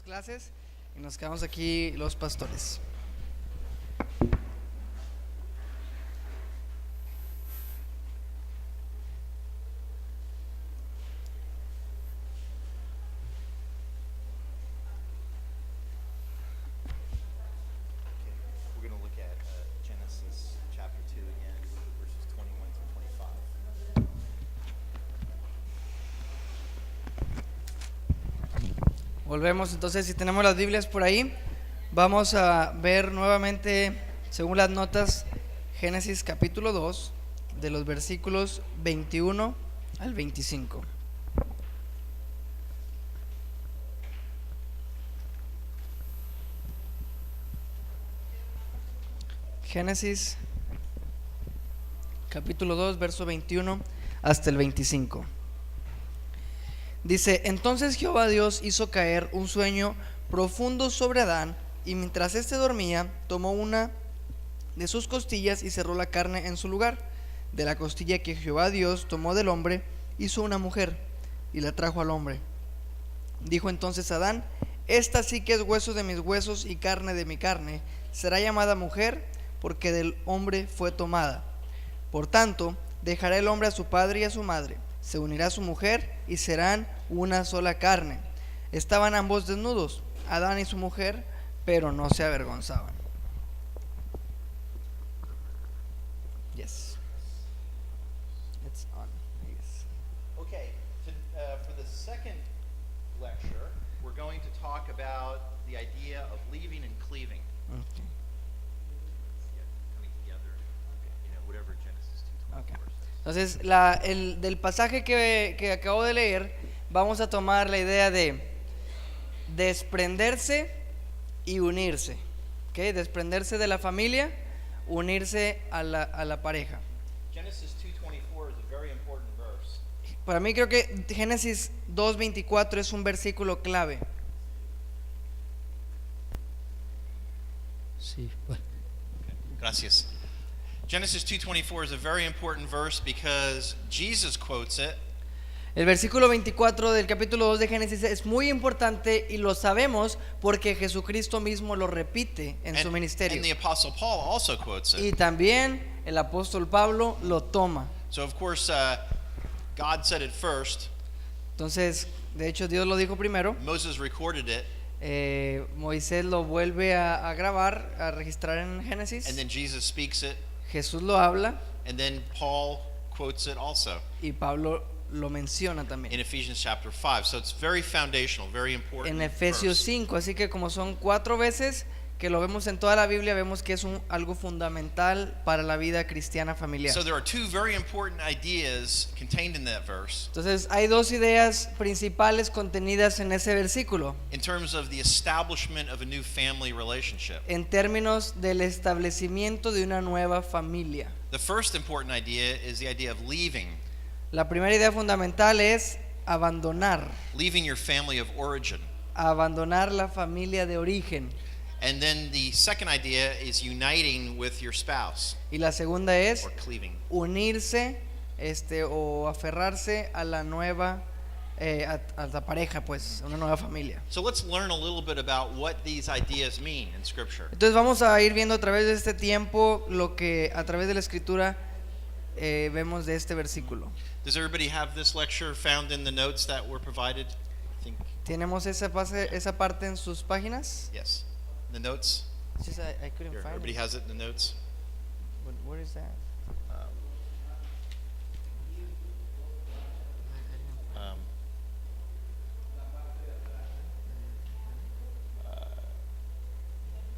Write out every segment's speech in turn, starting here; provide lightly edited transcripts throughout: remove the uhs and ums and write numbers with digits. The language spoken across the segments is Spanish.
clases y nos quedamos aquí los pastores. We're going to look at Genesis chapter 2 again, verses 21 through 25. Volvemos entonces, si tenemos las Biblias por ahí, vamos a ver nuevamente, según las notas, Génesis capítulo 2, de los versículos 21 al 25. Génesis capítulo 2, verso 21 hasta el 25. Dice: entonces Jehová Dios hizo caer un sueño profundo sobre Adán, y mientras éste dormía, tomó una de sus costillas y cerró la carne en su lugar. De la costilla que Jehová Dios tomó del hombre, hizo una mujer, y la trajo al hombre. Dijo entonces Adán: esta sí que es hueso de mis huesos y carne de mi carne, será llamada mujer, porque del hombre fue tomada. Por tanto, dejará el hombre a su padre y a su madre, se unirá a su mujer, y serán una sola carne. Estaban ambos desnudos, Adán y su mujer, pero no se avergonzaban. Yes. It's on, I guess. Okay, for the second lecture, we're going to talk about the idea of leaving and cleaving. Okay. Yeah, coming together, whatever Genesis 2:24 Okay. says. Entonces, del pasaje que acabo de leer, vamos a tomar la idea de desprenderse y unirse. ¿Okay? Desprenderse de la familia, unirse a la pareja. Genesis 2:24 is a very important verse. Para mí creo que Génesis 2:24 es un versículo clave. Sí, bueno. Gracias. Genesis 2:24 is a very important verse because Jesus quotes it. El versículo 24 del capítulo 2 de Génesis es muy importante y lo sabemos porque Jesucristo mismo lo repite en su ministerio. And the Apostle Paul also quotes Y it. también el apóstol Pablo lo toma. So of course, God said it first. Entonces, de hecho, Dios lo dijo primero. Moses recorded it, Moisés lo vuelve a grabar, a registrar en Génesis. and then Jesus speaks it, Jesús lo habla and then Paul quotes it also y Pablo lo menciona in también Ephesians chapter 5. So it's very foundational, very important. en Efesios verse. 5. Así que como son 4 veces que lo vemos en toda la Biblia, vemos que es algo fundamental para la vida cristiana familiar. So there are two very important ideas contained in that verse Entonces hay 2 ideas principales contenidas en ese versículo in terms of the establishment of a new family relationship. en términos del establecimiento de una nueva familia. The first important idea is the idea of leaving La primera idea fundamental es abandonar your family of origin. abandonar la familia de origen. And then the second idea is uniting with your spouse, Y la segunda es or cleaving. unirse o aferrarse a la nueva a la pareja, pues, a una nueva familia. So let's learn a little bit about what these ideas mean in Scripture. Entonces vamos a ir viendo a través de este tiempo lo que a través de la escritura vemos de este versículo. Does everybody have this lecture found in the notes that were provided? I think ¿Tenemos esa parte en sus páginas? yes. The notes. It's just I couldn't Here, find everybody it. has it in the notes. What is that? Um,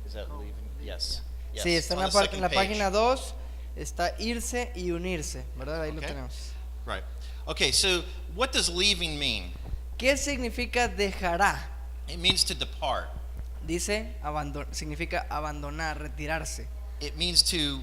is that leaving? Yes. Yes. Sí, está on en the second la page. página 2, está irse y unirse, ¿verdad? Ahí lo Okay. tenemos. Right. Okay. So what does leaving mean? ¿Qué significa dejará? It means to depart. Dice significa abandonar, retirarse. It means to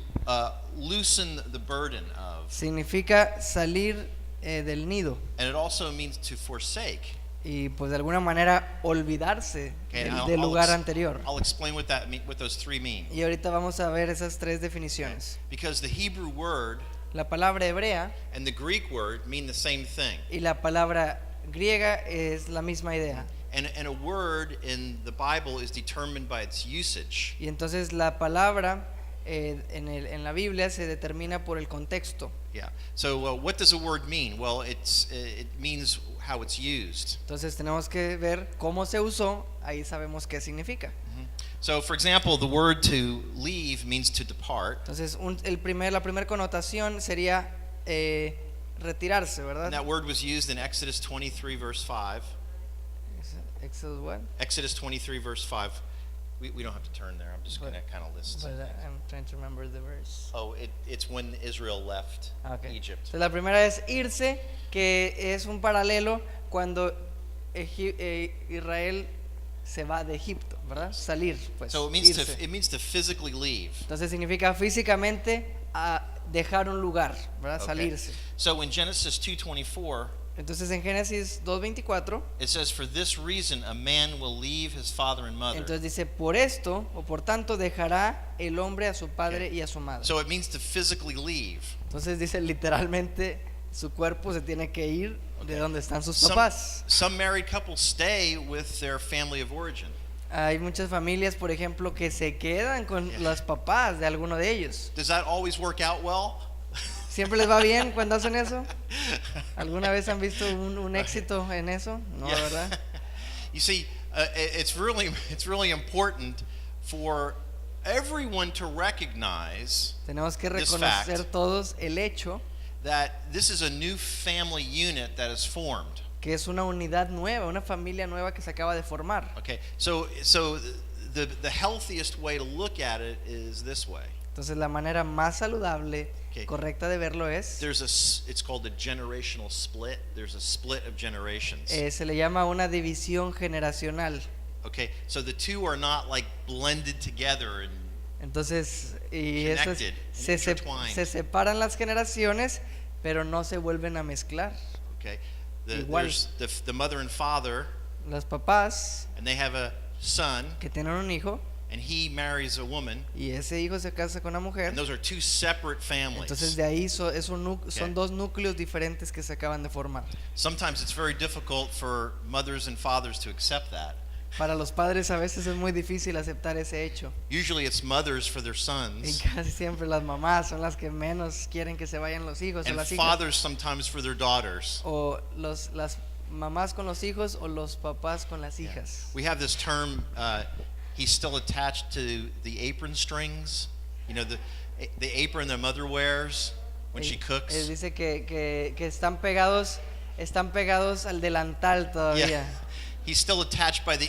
loosen the burden of, Significa salir del nido and it also means to forsake. y pues de alguna manera olvidarse Okay, del lugar anterior. I'll explain what what those three mean. Y ahorita vamos a ver esas 3 definiciones. Because the Hebrew word La palabra hebrea and the Greek word mean the same thing. y la palabra griega es la misma idea. And a word in the Bible is determined by its usage. Y entonces la palabra en la Biblia se determina por el contexto. Yeah. So what does a word mean? Well, it means how it's used. Entonces tenemos que ver cómo se usó, ahí sabemos qué significa. So, for example, the word to leave means to depart. Entonces la primera connotación sería retirarse, And ¿verdad? that word was used in Exodus 23, verse 5. Exodus what? Exodus 23, verse 5. We don't have to turn there. I'm just going to kind of list. But I'm trying to remember the verse. Oh, it's when Israel left Okay. Egypt. Entonces la primera es irse, que es un paralelo cuando Israel se va de Egipto, ¿verdad? Salir, pues. So it means irse. it means to physically leave. Entonces significa físicamente a dejar un lugar, ¿verdad? Okay. Salirse. So in Genesis 2:24, Entonces en Génesis 2:24, it says, "For this reason a man will leave his father and mother." entonces dice, por esto o por tanto dejará el hombre a su padre Okay. y a su madre. So it means to physically leave. Entonces dice literalmente su cuerpo se tiene que ir de Okay. donde están sus Some, papás. some married couples stay with their family of origin. Hay muchas familias, por ejemplo, que se quedan con Yeah. los papás de alguno de ellos. Does that always work out well? ¿Siempre les va bien cuando hacen eso? ¿Alguna vez han visto un éxito en eso? No, Yeah. ¿verdad? You see, it's really important for everyone to recognize Tenemos que This reconocer fact. todos el hecho that this is a new family unit that is formed. que es una unidad nueva, una familia nueva que se acaba de formar. Okay, so the healthiest way to look at it is this way. Entonces la manera más saludable, Okay. correcta de verlo es, It's called a generational split. There's a split of generations. se le llama una división generacional. Okay, so the two are not like blended together and Entonces, y eso es- Connected, se intertwined. separan las generaciones, pero no se vuelven a mezclar. okay. Igual. There's the mother and father, Los papás and they have a son, que tienen un hijo and he marries a woman, y ese hijo se casa con una mujer, and those are two separate families. entonces de ahí son Okay. dos núcleos diferentes que se acaban de formar. Sometimes it's very difficult for mothers and fathers to accept that. Para los padres a veces es muy difícil aceptar ese hecho. Usually it's mothers for their Y sons, casi siempre las mamás son las que menos quieren que se vayan los hijos o and las hijas. fathers sometimes for their daughters. O las mamás con los hijos o los papás con las hijas. We have this term, he's still attached to the apron strings, you know, the apron the mother wears when she cooks. Dice que están pegados al delantal todavía. Yeah. He's still attached by the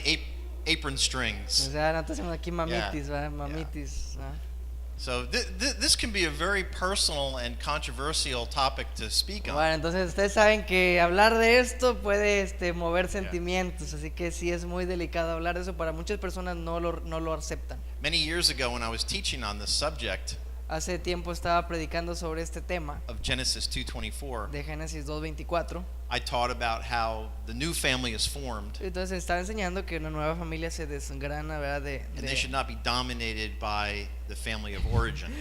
apron O strings. sea, nosotros decimos aquí mamitis, Yeah. ¿verdad? Mamitis, ¿no? So this can be a very personal and controversial topic to speak on. Bueno, entonces ustedes saben que hablar de esto puede mover sentimientos, así que sí es muy delicado hablar de eso. Para muchas personas no lo aceptan. Many years ago when I was teaching on this subject Hace tiempo estaba predicando sobre este tema of Genesis 2:24, de Génesis 2:24. I taught about how the new family is formed Entonces estaba enseñando que una nueva familia se desgrana, ¿verdad? and they should not be dominated by the family of origin.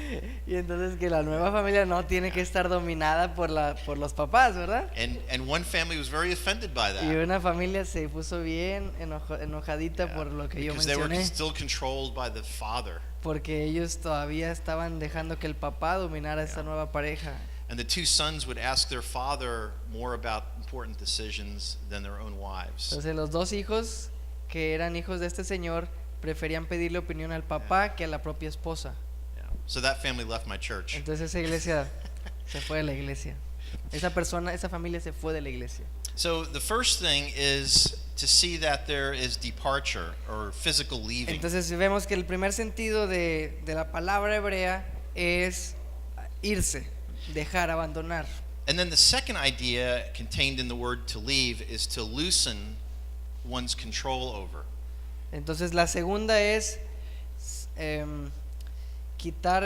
Y entonces que la nueva familia no tiene que estar dominada por los papás, ¿verdad? And one family was very offended by Y that una familia se puso bien enojadita Yeah, por lo que yo because they were mencioné, still controlled by the father. porque ellos todavía estaban dejando que el papá dominara esta nueva pareja. And the two sons would ask their father more about important decisions than their own wives. Entonces los dos hijos que eran hijos de este señor preferían pedirle opinión al papá que a la propia esposa. Yeah. So that family left my church. Entonces esa iglesia se fue de la iglesia. Esa familia se fue de la iglesia. So the first thing is to see that there is departure or physical leaving. Entonces vemos que el primer sentido de la palabra hebrea es irse, dejar, abandonar. And then the second idea contained in the word to leave is to loosen one's control over. Entonces la segunda es quitar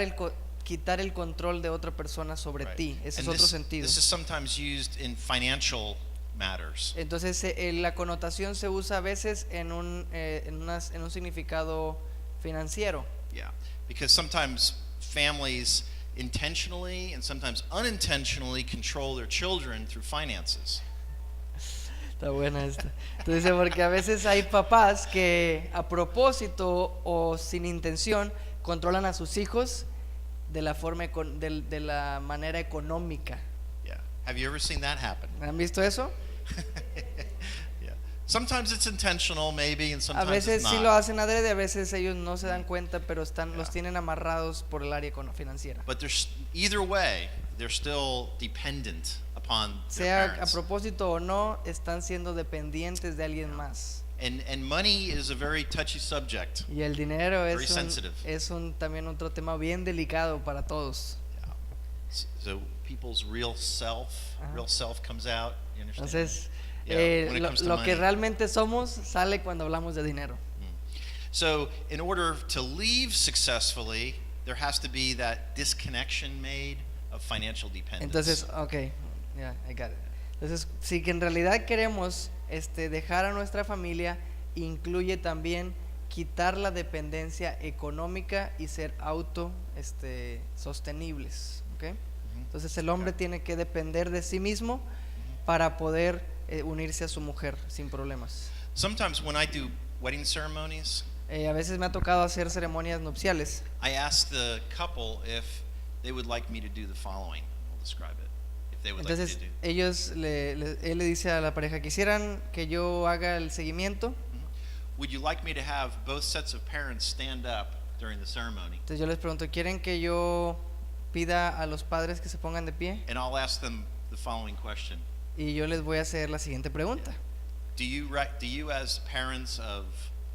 el control de otra persona sobre Right. ti. Ese es And otro sentido. this is sometimes used in financial matters. Entonces la connotación se usa a veces en un significado financiero. Yeah, because sometimes families intentionally and sometimes unintentionally control their children through finances. Está buena esta. Entonces, porque a veces hay papás que a propósito o sin intención controlan a sus hijos de la de la manera económica. Yeah. Have you ever seen that happen? ¿Han visto eso? Yeah. Sometimes it's intentional, maybe, and A sometimes veces it's sí not. lo hacen adrede, a veces ellos no se dan cuenta, pero los Yeah. tienen amarrados por el área financiera. But there's either way, they're still dependent upon their Sea a parents. propósito o no, están siendo dependientes de alguien más. And money is a very touchy subject. Y el dinero Very sensitive. es también otro tema bien delicado para todos. Yeah. So people's real Ajá. self comes out. You understand? Entonces, Yeah, when it comes to lo que money. realmente somos sale cuando hablamos de dinero. So in order to leave successfully, there has to be that disconnection made of financial dependence. Entonces, okay, yeah, I got it. Entonces, si que en realidad queremos dejar a nuestra familia, incluye también quitar la dependencia económica y ser sostenibles, ¿okay? Entonces el hombre tiene que depender de sí mismo para poder unirse a su mujer sin problemas. Sometimes when I do wedding ceremonies, A veces me ha tocado hacer ceremonias nupciales. I ask the couple if they would like me to do the following. I'll describe it. If they would like me Entonces to do. él le dice a la pareja, quisieran que yo haga el seguimiento. Would you like me to have both sets of parents stand up during the ceremony? Entonces yo les pregunto, ¿quieren que yo pida a los padres que se pongan de pie? And I'll ask them the following question. Y yo les voy a hacer la siguiente pregunta. Do you as parents of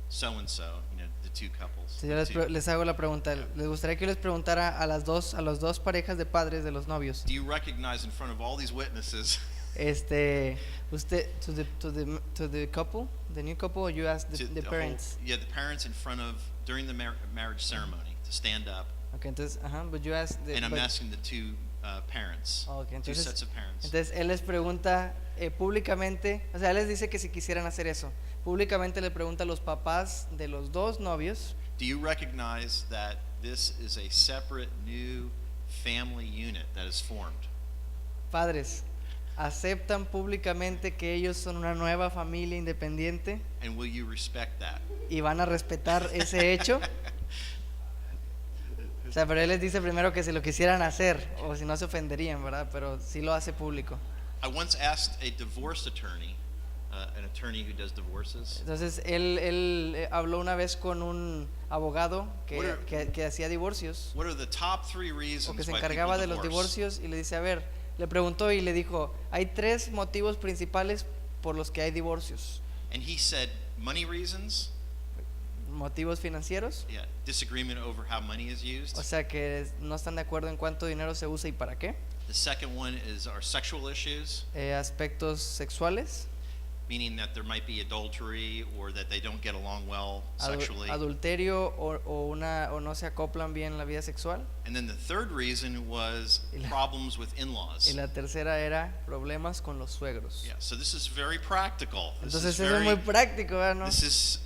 so and so, the two couples? Entonces yo les hago la pregunta, ¿les gustaría que yo les preguntara a las dos parejas de padres de los novios? Do you recognize in front of all these witnesses Usted to the couple, the new couple, or you ask the parents? the parents in front of during the marriage ceremony to stand up, Okay, entonces, but you ask and I'm asking the two parents, Okay, two entonces, sets of parents. entonces él les pregunta públicamente, o sea, él les dice que si quisieran hacer eso, públicamente le pregunta a los papás de los dos novios, Do you recognize that this is a separate new family unit that is formed? padres, ¿aceptan públicamente que ellos son una nueva familia independiente And will you respect that? y van a respetar ese hecho? O sea, pero él les dice primero que si lo quisieran hacer o si no se ofenderían, ¿verdad? Pero sí lo hace público. I once asked a divorce attorney, an attorney who does divorces, Entonces él habló una vez con un abogado que hacía divorcios what are the top 3 o reasons que se why encargaba people de los divorce? divorcios y le dice, a ver, le preguntó y le dijo, hay 3 motivos principales por los que hay divorcios. And he said money reasons, Motivos financieros, yeah, disagreement over how money is used. o sea que no están de acuerdo en cuánto dinero se usa y para qué. The second one is our sexual issues, Aspectos sexuales, meaning that there might be adultery or that they don't get along well sexually. adulterio o no se acoplan bien en la vida sexual. And then the third reason was Y la- problems with in-laws. Y la tercera era problemas con los suegros. Yeah, so this is very practical. Entonces eso es muy práctico, ¿verdad? ¿No? This is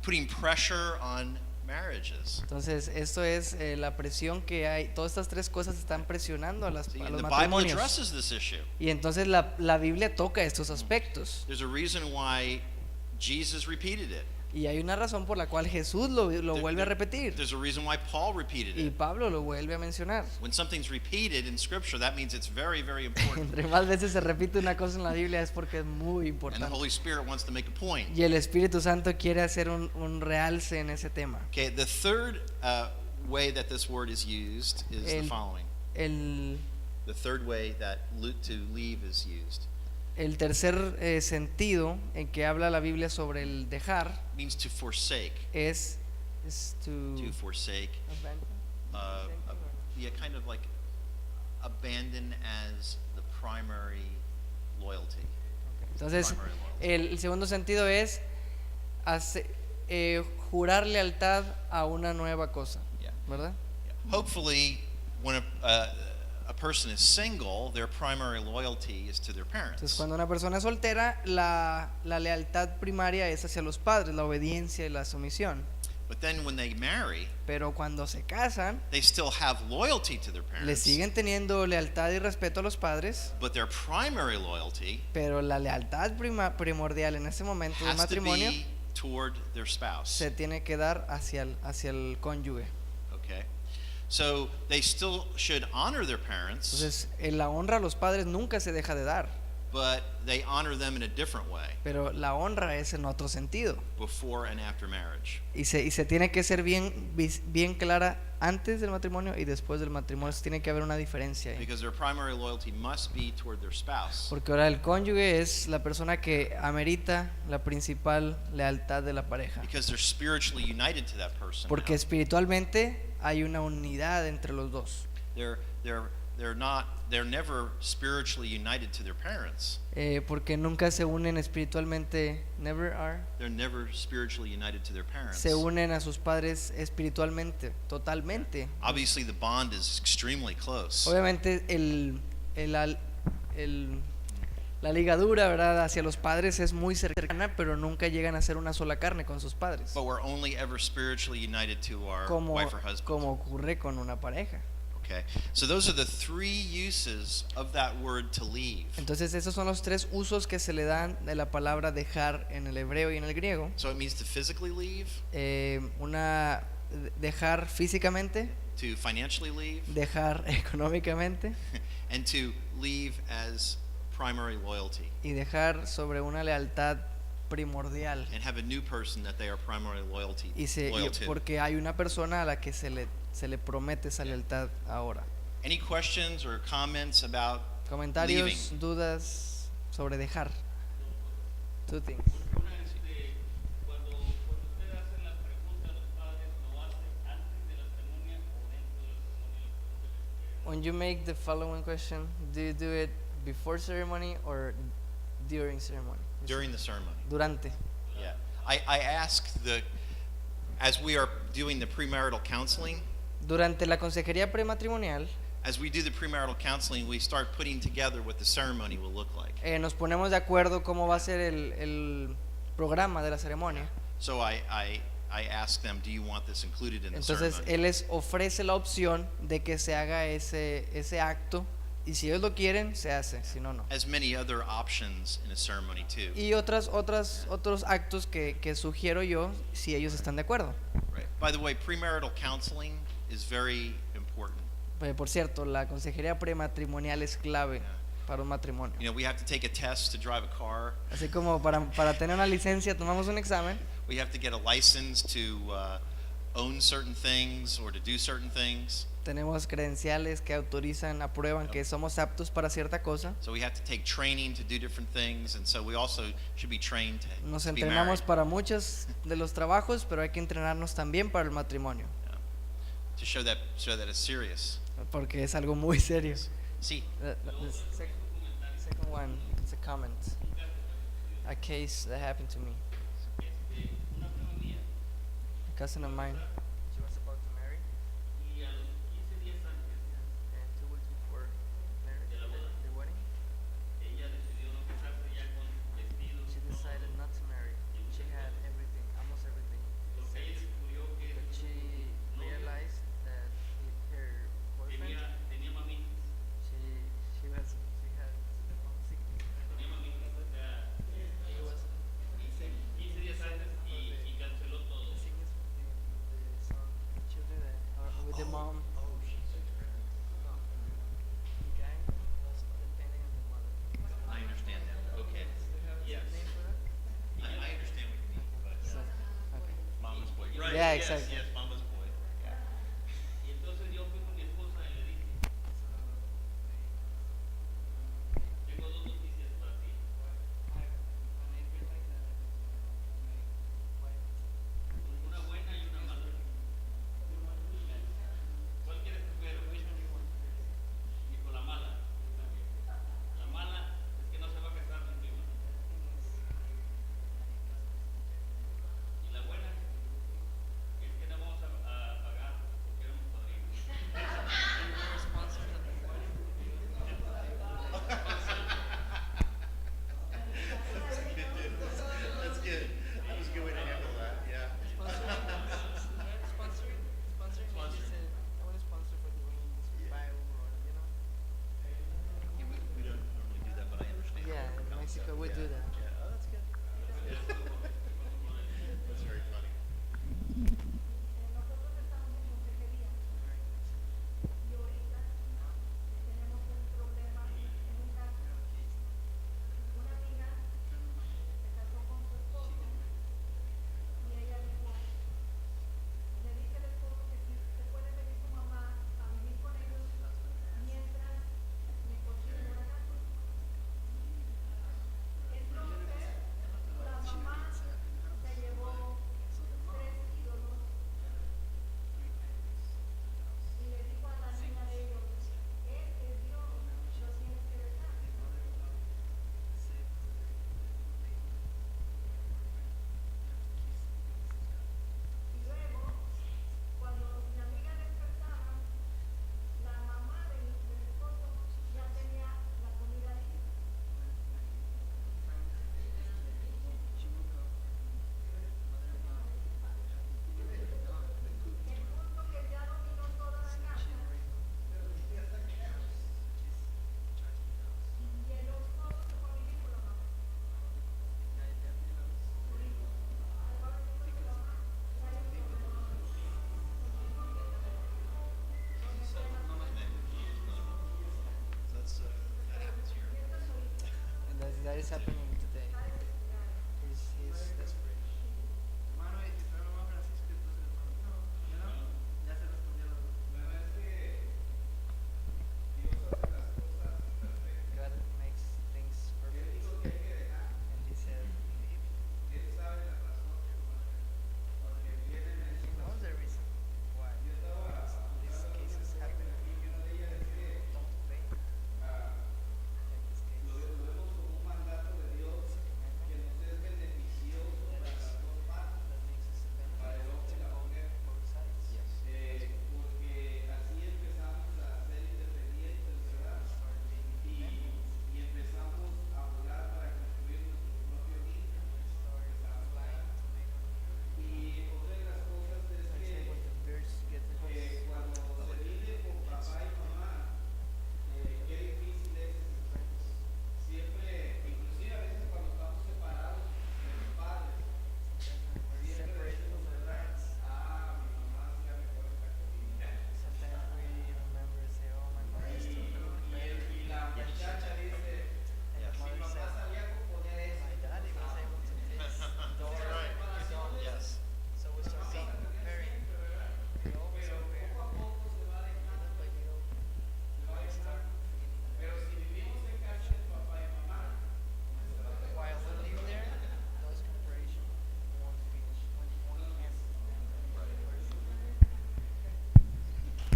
putting pressure on marriages. Entonces esto es la presión que hay. Todas estas 3 cosas están presionando a See, los and the Bible matrimonios. addresses this issue. Y entonces la Biblia toca estos aspectos. There's a reason why Jesus repeated it. Y hay una razón por la cual Jesús lo vuelve a repetir. There's a reason why Paul repeated Y it. Pablo lo vuelve a mencionar. When something's repeated in Scripture, that means it's very, very important. Entre más veces se repite una cosa en la Biblia es porque es muy And the importante. Holy Spirit wants to make a point. Y el Espíritu Santo quiere hacer un realce en ese tema. Okay, the third way that this word is used is the following. El The third way that to leave is used tercer sentido en que habla la Biblia sobre el dejar means to forsake. es to To forsake. Yeah, kind of like abandon as the primary loyalty. Entonces, Primary loyalty. el segundo sentido es jurar lealtad a una nueva cosa, Yeah. ¿verdad? Yeah. Hopefully, when a person is single, their primary loyalty is to their Entonces, parents. cuando una persona es soltera, la lealtad primaria es hacia los padres, la obediencia y la sumisión. But then when they marry, pero cuando se casan, they still have loyalty to their le parents. siguen teniendo lealtad y respeto a los padres, But their primary loyalty pero la lealtad primordial en ese momento del has to matrimonio be toward their spouse. se tiene que dar hacia el cónyuge. Okay? So they still should honor their parents, Entonces, la honra a los padres nunca se deja de dar, but they honor them in a different way pero la honra es en otro sentido. before and after marriage. Y se tiene que ser bien clara antes del matrimonio y después del matrimonio. Tiene que haber una diferencia ahí. Because their primary loyalty must be toward their spouse. Porque ahora el cónyuge es la persona que amerita la principal lealtad de la pareja. Because they're spiritually united to that person. Porque now. espiritualmente hay una unidad entre los dos. They're never spiritually united to their parents. Porque nunca se unen espiritualmente, never are. They're never spiritually united to their parents. Se unen a sus padres espiritualmente, totalmente. Obviously, the bond is extremely close. Obviamente la ligadura, ¿verdad?, hacia los padres es muy cercana, pero nunca llegan a ser una sola carne con sus padres, But we're only ever spiritually united to our como, wife or husband. como ocurre con una pareja. Okay, so those are the three uses of that word to leave. Entonces esos son los tres usos que se le dan de la palabra dejar en el hebreo y en el griego. So it means to physically leave, Dejar físicamente, to financially leave, dejar económicamente and to leave as primary loyalty, y dejar sobre una lealtad primordial. and have a new person that they are primary Loyal to. Porque hay una persona a la que se le promete esa lealtad ahora. Any questions or comments about Comentarios, leaving? dudas sobre dejar. Two things. Cuando usted hace las preguntas a los padres, ¿lo hace antes de la ceremonia o dentro de la ceremonia? When you make the following question, do you do it before ceremony or during ceremony? During the ceremony? Durante. Yeah. I ask as we are doing the premarital counseling, Durante la consejería prematrimonial, as we do the premarital counseling, we start putting together what the ceremony will look like. nos ponemos de acuerdo cómo va a ser el programa de la ceremonia. So I ask them, do you want this included in the Entonces ceremony? él les ofrece la opción de que se haga ese acto, y si ellos lo quieren, se hace, si no, no. As many other options in a ceremony too. Y otros actos que sugiero yo, si ellos están de acuerdo. Right. By the way, premarital counseling is very important. Por cierto, la consejería prematrimonial es clave para un matrimonio. You know, we have to take a test to drive a car. Así como para tener una licencia tomamos un examen, We have to get a license to own certain things or to do certain things. tenemos credenciales que autorizan, aprueban que somos aptos para cierta cosa. So we have to take training to do different things, and so we also should be trained Nos to be entrenamos married, para muchos de los trabajos, pero hay que entrenarnos también para el matrimonio, to show that it's serious. porque es algo muy serio. See, The second one is a comment, a case that happened to me. Una prima mía, A cousin of mine, she was about to marry, y a los 15 días antes and 2 weeks before de la boda, the wedding, ella decidió no casarse ya con vestidos. she decided not to marry. She had everything, almost everything. Lo que ella descubrió que But she realized that her boyfriend, tenía mamitas, she had homesickness. tenía mamitas, o sea, She was 15 días antes y canceló todo. sickness with the son, children with the mom. No, the guy was depending on the mother. I understand that. Okay. Yes. Name for that? I understand what you mean, but So, okay. mama's boy. Right, Yeah, yes, exactly. yes, mama's boy. Y entonces yo fui con mi esposa y le dije, tengo dos noticias para ti. Una buena y una mala. ¿Cuál quieres primero? Dijo la mala. La mala es que no se va a casar mi prima. Y la buena es que no vamos a is happening today? He's desperate. Hermano, y tu hermano Francisco y tu hermano. No, ya se respondió los dos. God makes things perfect. And he said, leave. He knows the reason why these cases happen. Don't obey. Like this case. That makes us beneficial to both sides. Start being independent. Start flying to make our Let's say when the birds get the separate from the parents. Sometimes we remember say, oh, my mother is still good, better than she was. And the mother said, my daddy was able to fix the door. You don't. Yes. So we start being comparing. We always compare. Little by little, we start while we live there, those comparisons won't finish. Won't end.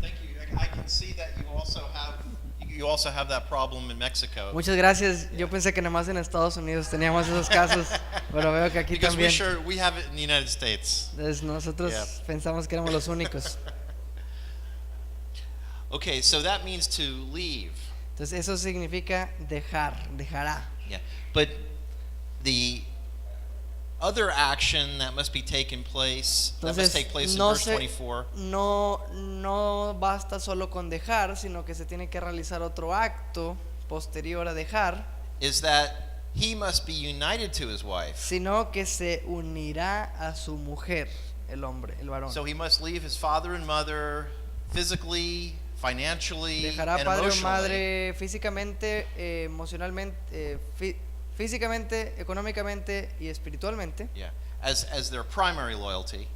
Thank you. I can see that you also have that problem in Mexico. Muchas gracias. Yo pensé que nada más en Estados Unidos teníamos esos casos, pero veo que aquí Because también. we have it in the United States. Entonces nosotros Yeah. pensamos que éramos los únicos. Okay, so that means to leave. Entonces eso significa dejará. Yeah. But the other action that must be taken place, that must take place in verse 24. No basta solo con dejar, sino que se tiene que realizar otro acto posterior a dejar, Is that he must be united to his wife. sino que se unirá a su mujer, el hombre, el varón. So he must leave his father and mother physically, financially, Dejará and padre o emotionally. madre físicamente, emocionalmente, físicamente, económicamente y espiritualmente, Yeah, as their primary loyalty.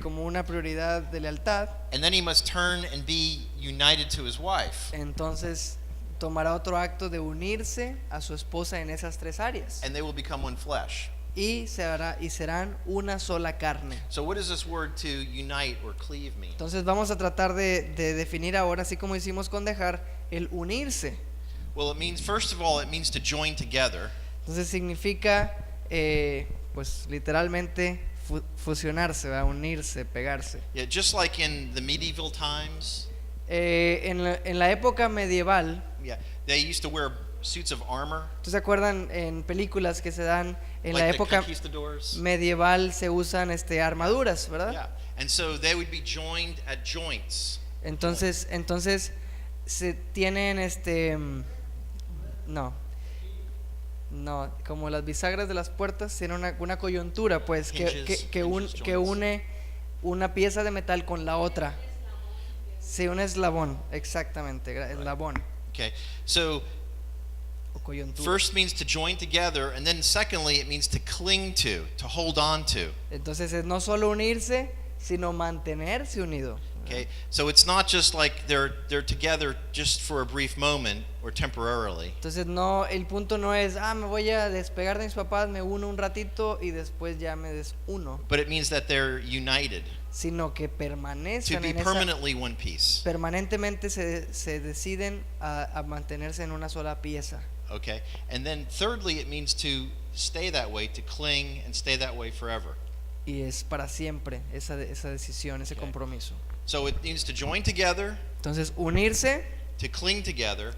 como una prioridad de lealtad. And then he must turn and be united to his wife. Entonces tomará otro acto de unirse a su esposa en esas tres áreas And they will become one flesh. y serán una sola carne. So what does this word to unite or cleave mean? Entonces vamos a tratar de definir ahora, así como hicimos con dejar, el unirse. Well, it means, first of all, it means to join together. Entonces significa, pues literalmente fusionarse, ¿verdad? Unirse, pegarse. Yeah, just like in the medieval times, En la época medieval, yeah, they used to wear suits of armor. ¿tú se acuerdan en películas que se dan en Like la the época conquistadors. medieval se usan armaduras, ¿verdad? Yeah, and so they would be joined at joints. Entonces se tienen no, como las bisagras de las puertas tienen una coyuntura, pues Hinges, que joints. une una pieza de metal con la otra. Sí, un eslabón, exactamente, eslabón Okay, so o coyuntura. first means to join together, and then secondly, it means to cling to hold on to. Entonces es no solo unirse, sino mantenerse unido. Okay, so it's not just like they're together just for a brief moment or temporarily. Entonces el punto no es, me voy a despegar de mis papás, me uno un ratito y después ya me desuno, But it means that they're united sino que to permanezcan be en esa, permanently one piece. permanentemente se deciden a mantenerse en una sola pieza. Okay, and then thirdly, it means to stay that way, to cling and stay that way forever. Y es para siempre esa decisión, ese Okay. compromiso. So it means to join together, Entonces unirse to cling together,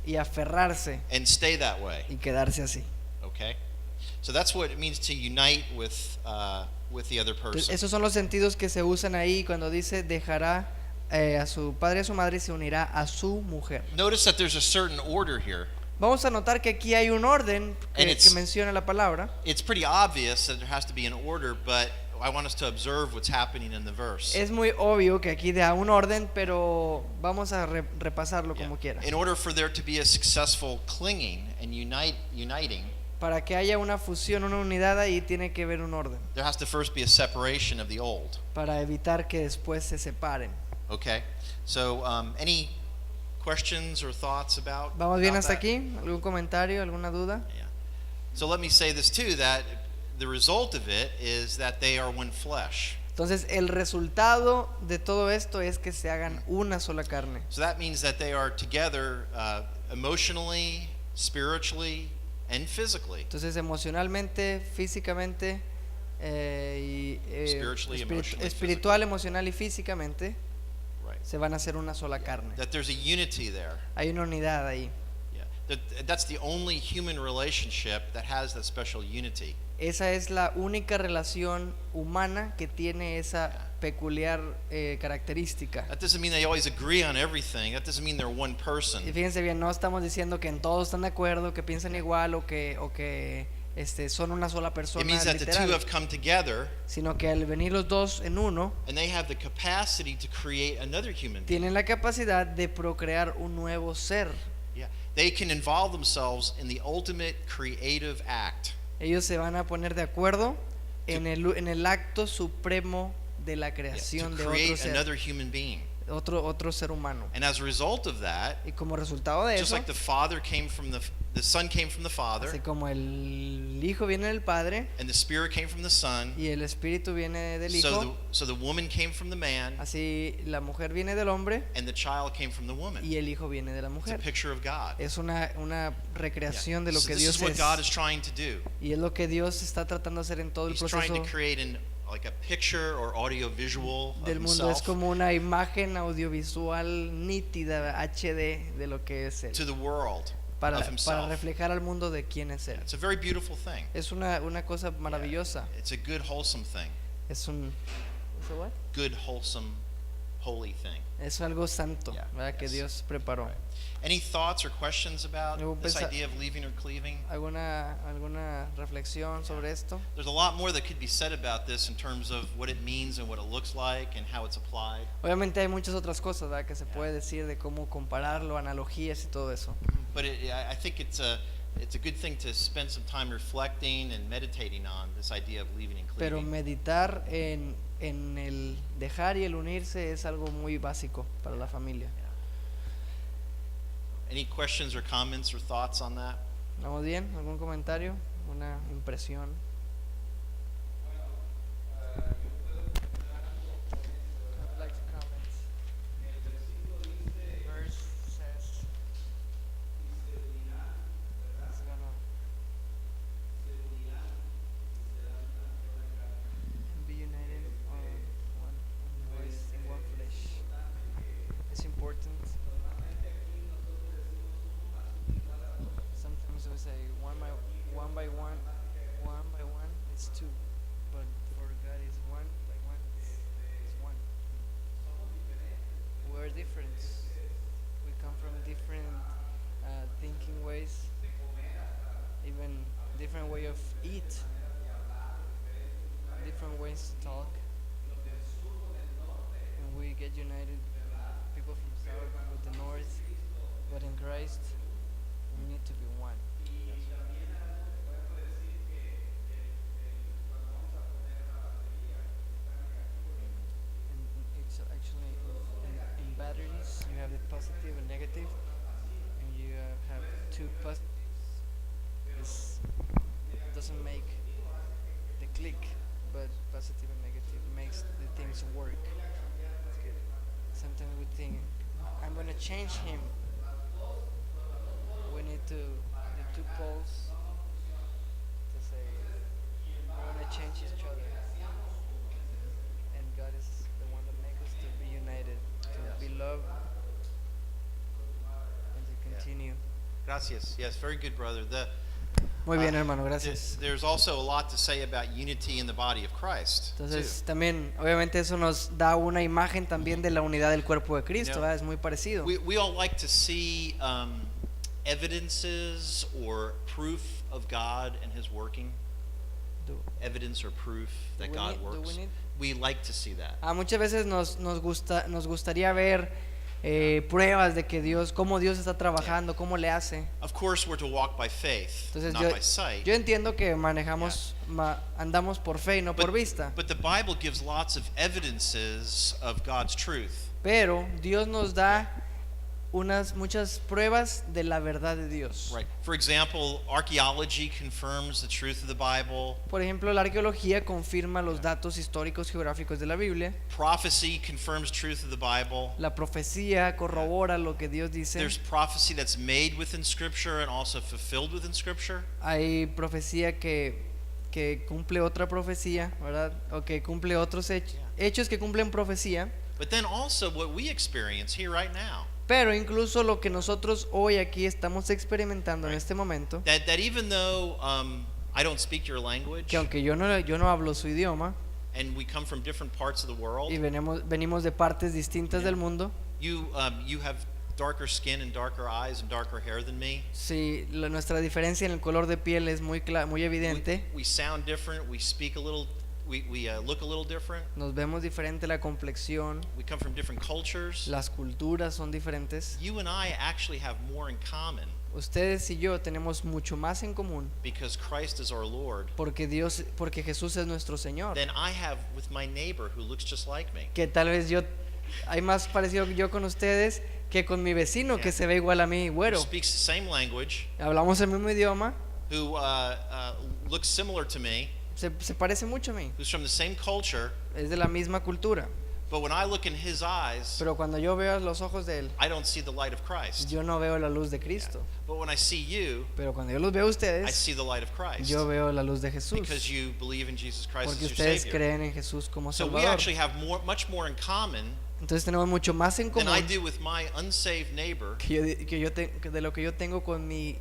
y aferrarse and stay that way. y quedarse así. Okay, so that's what it means to unite with the other Entonces, person. esos son los sentidos que se usan ahí cuando dice dejará a su padre y a su madre y se unirá a su mujer. Notice that there's a certain order here. Vamos a notar que aquí hay un orden And que it's- menciona la palabra. It's pretty obvious that there has to be an order, but I want us to observe what's happening in the verse. Es muy obvio que aquí da un orden, pero vamos a repasarlo Yeah. como quiera. In order for there to be a successful clinging and uniting, para que haya una fusión, una unidad ahí, tiene que haber un orden, There has to first be a separation of the old. para evitar que después se separen. Okay? So, any questions or thoughts about ¿Vamos bien about hasta that? aquí? ¿Algún comentario, alguna duda? Yeah. So let me say this too, that the result of it is that they are one flesh. Entonces, el resultado de todo esto es que se hagan una sola carne. So that means that they are together emotionally, spiritually, and physically. Entonces, emocionalmente, físicamente, Spiritually, emotionally, espiritual, emocional y físicamente, Right. se van a hacer una sola carne. That there's a unity there. Hay una unidad ahí. Yeah. That's the only human relationship that has that special unity. Esa es la única relación humana que tiene esa peculiar característica. That doesn't mean they always agree on everything. That doesn't mean they're one person. Y fíjense bien, no estamos diciendo que en todos están de acuerdo, que piensan igual o que son una sola It persona means that the two literal, have come together sino que al venir los dos en uno, and they have the capacity to create another human being. tienen la capacidad de procrear un nuevo ser. Yeah. They can involve themselves in the ultimate creative act. Ellos se van a poner de acuerdo en el acto supremo de la Yeah, creación to de otro create ser, another human being. otro ser humano. And as a result of that, Y como resultado de just eso, like the father came from the son came from the father, así como el hijo viene del padre and the spirit came from the son, y el espíritu viene del hijo, so the woman came from the man, así la mujer viene del hombre and the child came from the woman. y el hijo viene de la It's a mujer. picture of God. Es una Yeah. recreación de lo So que this Dios is what es, God is trying to do. y es lo que Dios está tratando de hacer en todo el He's trying proceso to create like a picture or audio visual of del mundo. Es himself como una imagen audiovisual nítida, HD, de lo que es él, to the world para of himself. reflejar al mundo de quién es él. It's a very beautiful thing. Es una cosa maravillosa. It's a good, wholesome thing. Es un Good, wholesome, holy thing. es algo santo, Yeah, ¿verdad? Que yes. Dios preparó. Right. Any thoughts or questions about ¿Algún this idea of leaving or cleaving? ¿Alguna reflexión sobre esto? There's a lot more that could be said about this in terms of what it means and what it looks like and how it's applied. Obviamente hay muchas otras cosas, ¿verdad? Que se puede decir de cómo compararlo, analogías y todo eso. But I think it's a good thing to spend some time reflecting and meditating on this idea of leaving and Pero cleaving. meditar en el dejar y el unirse es algo muy básico para la familia. Any questions or comments or thoughts on that? ¿Vamos bien? ¿Algún comentario? ¿Una impresión? I'd like to comment. The verse says it's gonna be united on one voice in one flesh. It's important. Sometimes we say one by one, it's two, but for God is one by one, it's one. We're different. We come from different thinking ways, even different way of eat, different ways to talk, and we get united. People from south with the north, but in Christ, we need to be one. And it's actually in batteries, you have the positive and negative, and you have two positives. This doesn't make the click, but positive and negative makes the things work. Sometimes we think, I'm gonna change him. We need the two poles to say, we wanna change each other. And God is the one that makes us to be united, to be loved, and to continue. Gracias. Yes, very good, brother. Muy bien, hermano, gracias. There's also a lot to say about unity in the body of Christ. Entonces también, obviamente eso nos da una imagen también de la unidad del cuerpo de Cristo, You know, ¿verdad? Es muy parecido. We all like to see evidences or proof of God and His working. Do- Evidence or proof that we God need- do works. we need- We like to see that. Muchas veces nos gustaría ver pruebas de que Dios, cómo Dios está trabajando, cómo le hace. Of course, we're to walk by faith, Entonces not by sight. yo entiendo que manejamos, andamos por fe y no por vista. But the Bible gives lots of evidences of God's truth. Pero Dios nos da muchas pruebas de la verdad de Dios. Right. For example, archaeology confirms the truth of the Bible. Por ejemplo, la arqueología confirma los datos históricos geográficos de la Biblia. Prophecy confirms truth of the Bible. La profecía corrobora lo que Dios dice. There's prophecy that's made within Scripture and also fulfilled within Scripture. Hay profecía que cumple otra profecía, ¿verdad? O que cumple otros hechos que cumplen profecía. But then also what we experience here right now. Pero incluso lo que nosotros hoy aquí estamos experimentando en este momento, That even though I don't speak your language, que aunque yo no hablo su idioma and we come from different parts of the world, y venimos de partes distintas del mundo, you have darker skin and darker eyes and darker hair than me. si nuestra diferencia en el color de piel es muy evidente, We sound different. We speak a little. We look a little different. nos vemos diferente la complexión, We come from different cultures. las culturas son diferentes. You and I actually have more in common Ustedes y yo tenemos mucho más en común because Christ is our Lord porque Jesús es nuestro Señor. than I have with my neighbor who looks just like me. Que tal vez hay más parecido yo con ustedes que con mi vecino que se ve igual a mí, Who güero. speaks the same language, Hablamos el mismo idioma, who looks similar to me, se parece mucho a mí, who's from the same culture. es de la misma cultura. But when I look in his eyes, Pero cuando yo veo los ojos de él, I don't see the light of Christ. yo no veo la luz de Cristo. But when I see you, Pero cuando yo los veo a I ustedes, see the light of Christ yo veo la luz de because Jesús. you believe in Jesus Christ Porque as your ustedes Savior. creen en Jesús como So we Salvador. actually have much more in common Entonces tenemos mucho más en than I común do with my unsaved neighbor, que de lo que yo tengo con mi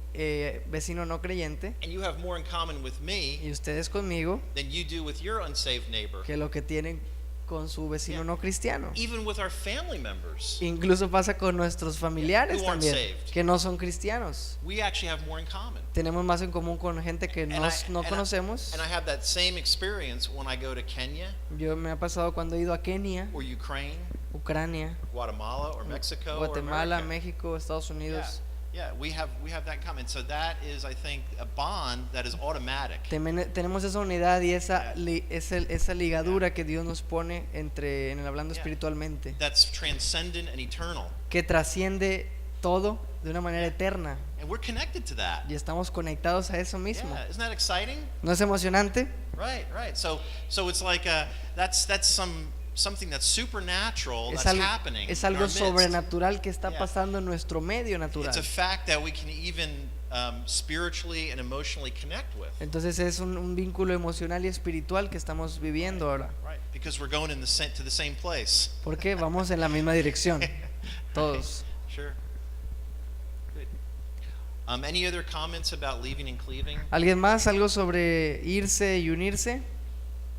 vecino no creyente, and you have more in common with me y ustedes conmigo, than you do with your unsaved neighbor. que lo que tienen con su vecino Yeah. no cristiano. Even with our family members, Incluso pasa con nuestros familiares Who aren't también, saved. que no son cristianos. we actually have more in common. Tenemos más en común con gente que no conocemos. And I have that same experience when I go to Kenya Yo me ha pasado cuando he ido a Kenia, or Ukraine, Ucrania, Guatemala or Mexico Guatemala, or America. México, Estados Unidos. Yeah, we have that in common. So that is, I think, a bond that is automatic. Tenemos esa unidad y esa ligadura que Dios nos pone en el hablando espiritualmente, That's transcendent and eternal. que trasciende todo de una manera eterna, And we're connected to that. y estamos conectados a eso mismo. Yeah, isn't that exciting? ¿No es emocionante? Right. So it's like that's something that's supernatural that's happening. Es in our algo midst. sobrenatural que está Yeah. pasando en nuestro medio natural. It's a fact that we can even spiritually and emotionally connect with. Entonces es un vínculo emocional y espiritual que estamos viviendo ahora, Right, because we're going to the same place. porque vamos en la misma dirección, todos. Sure. Good. Any other comments about leaving and cleaving? ¿Alguien más? ¿Algo sobre irse y unirse?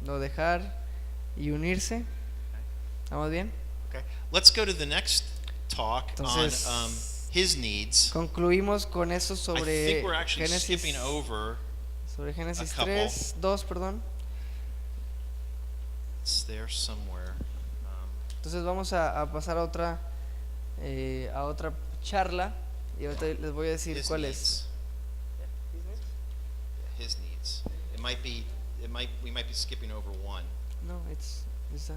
¿No dejar y unirse? ¿Estamos bien? Okay. Let's go to the next talk Entonces, on his needs. concluimos con eso I sobre think we're actually Génesis, skipping over. sobre Génesis a couple. 2, perdón. It's there somewhere. Entonces vamos a pasar a otra charla y ahorita les voy a decir His cuál needs. es. Yeah, his needs. We might be skipping over one. No, it's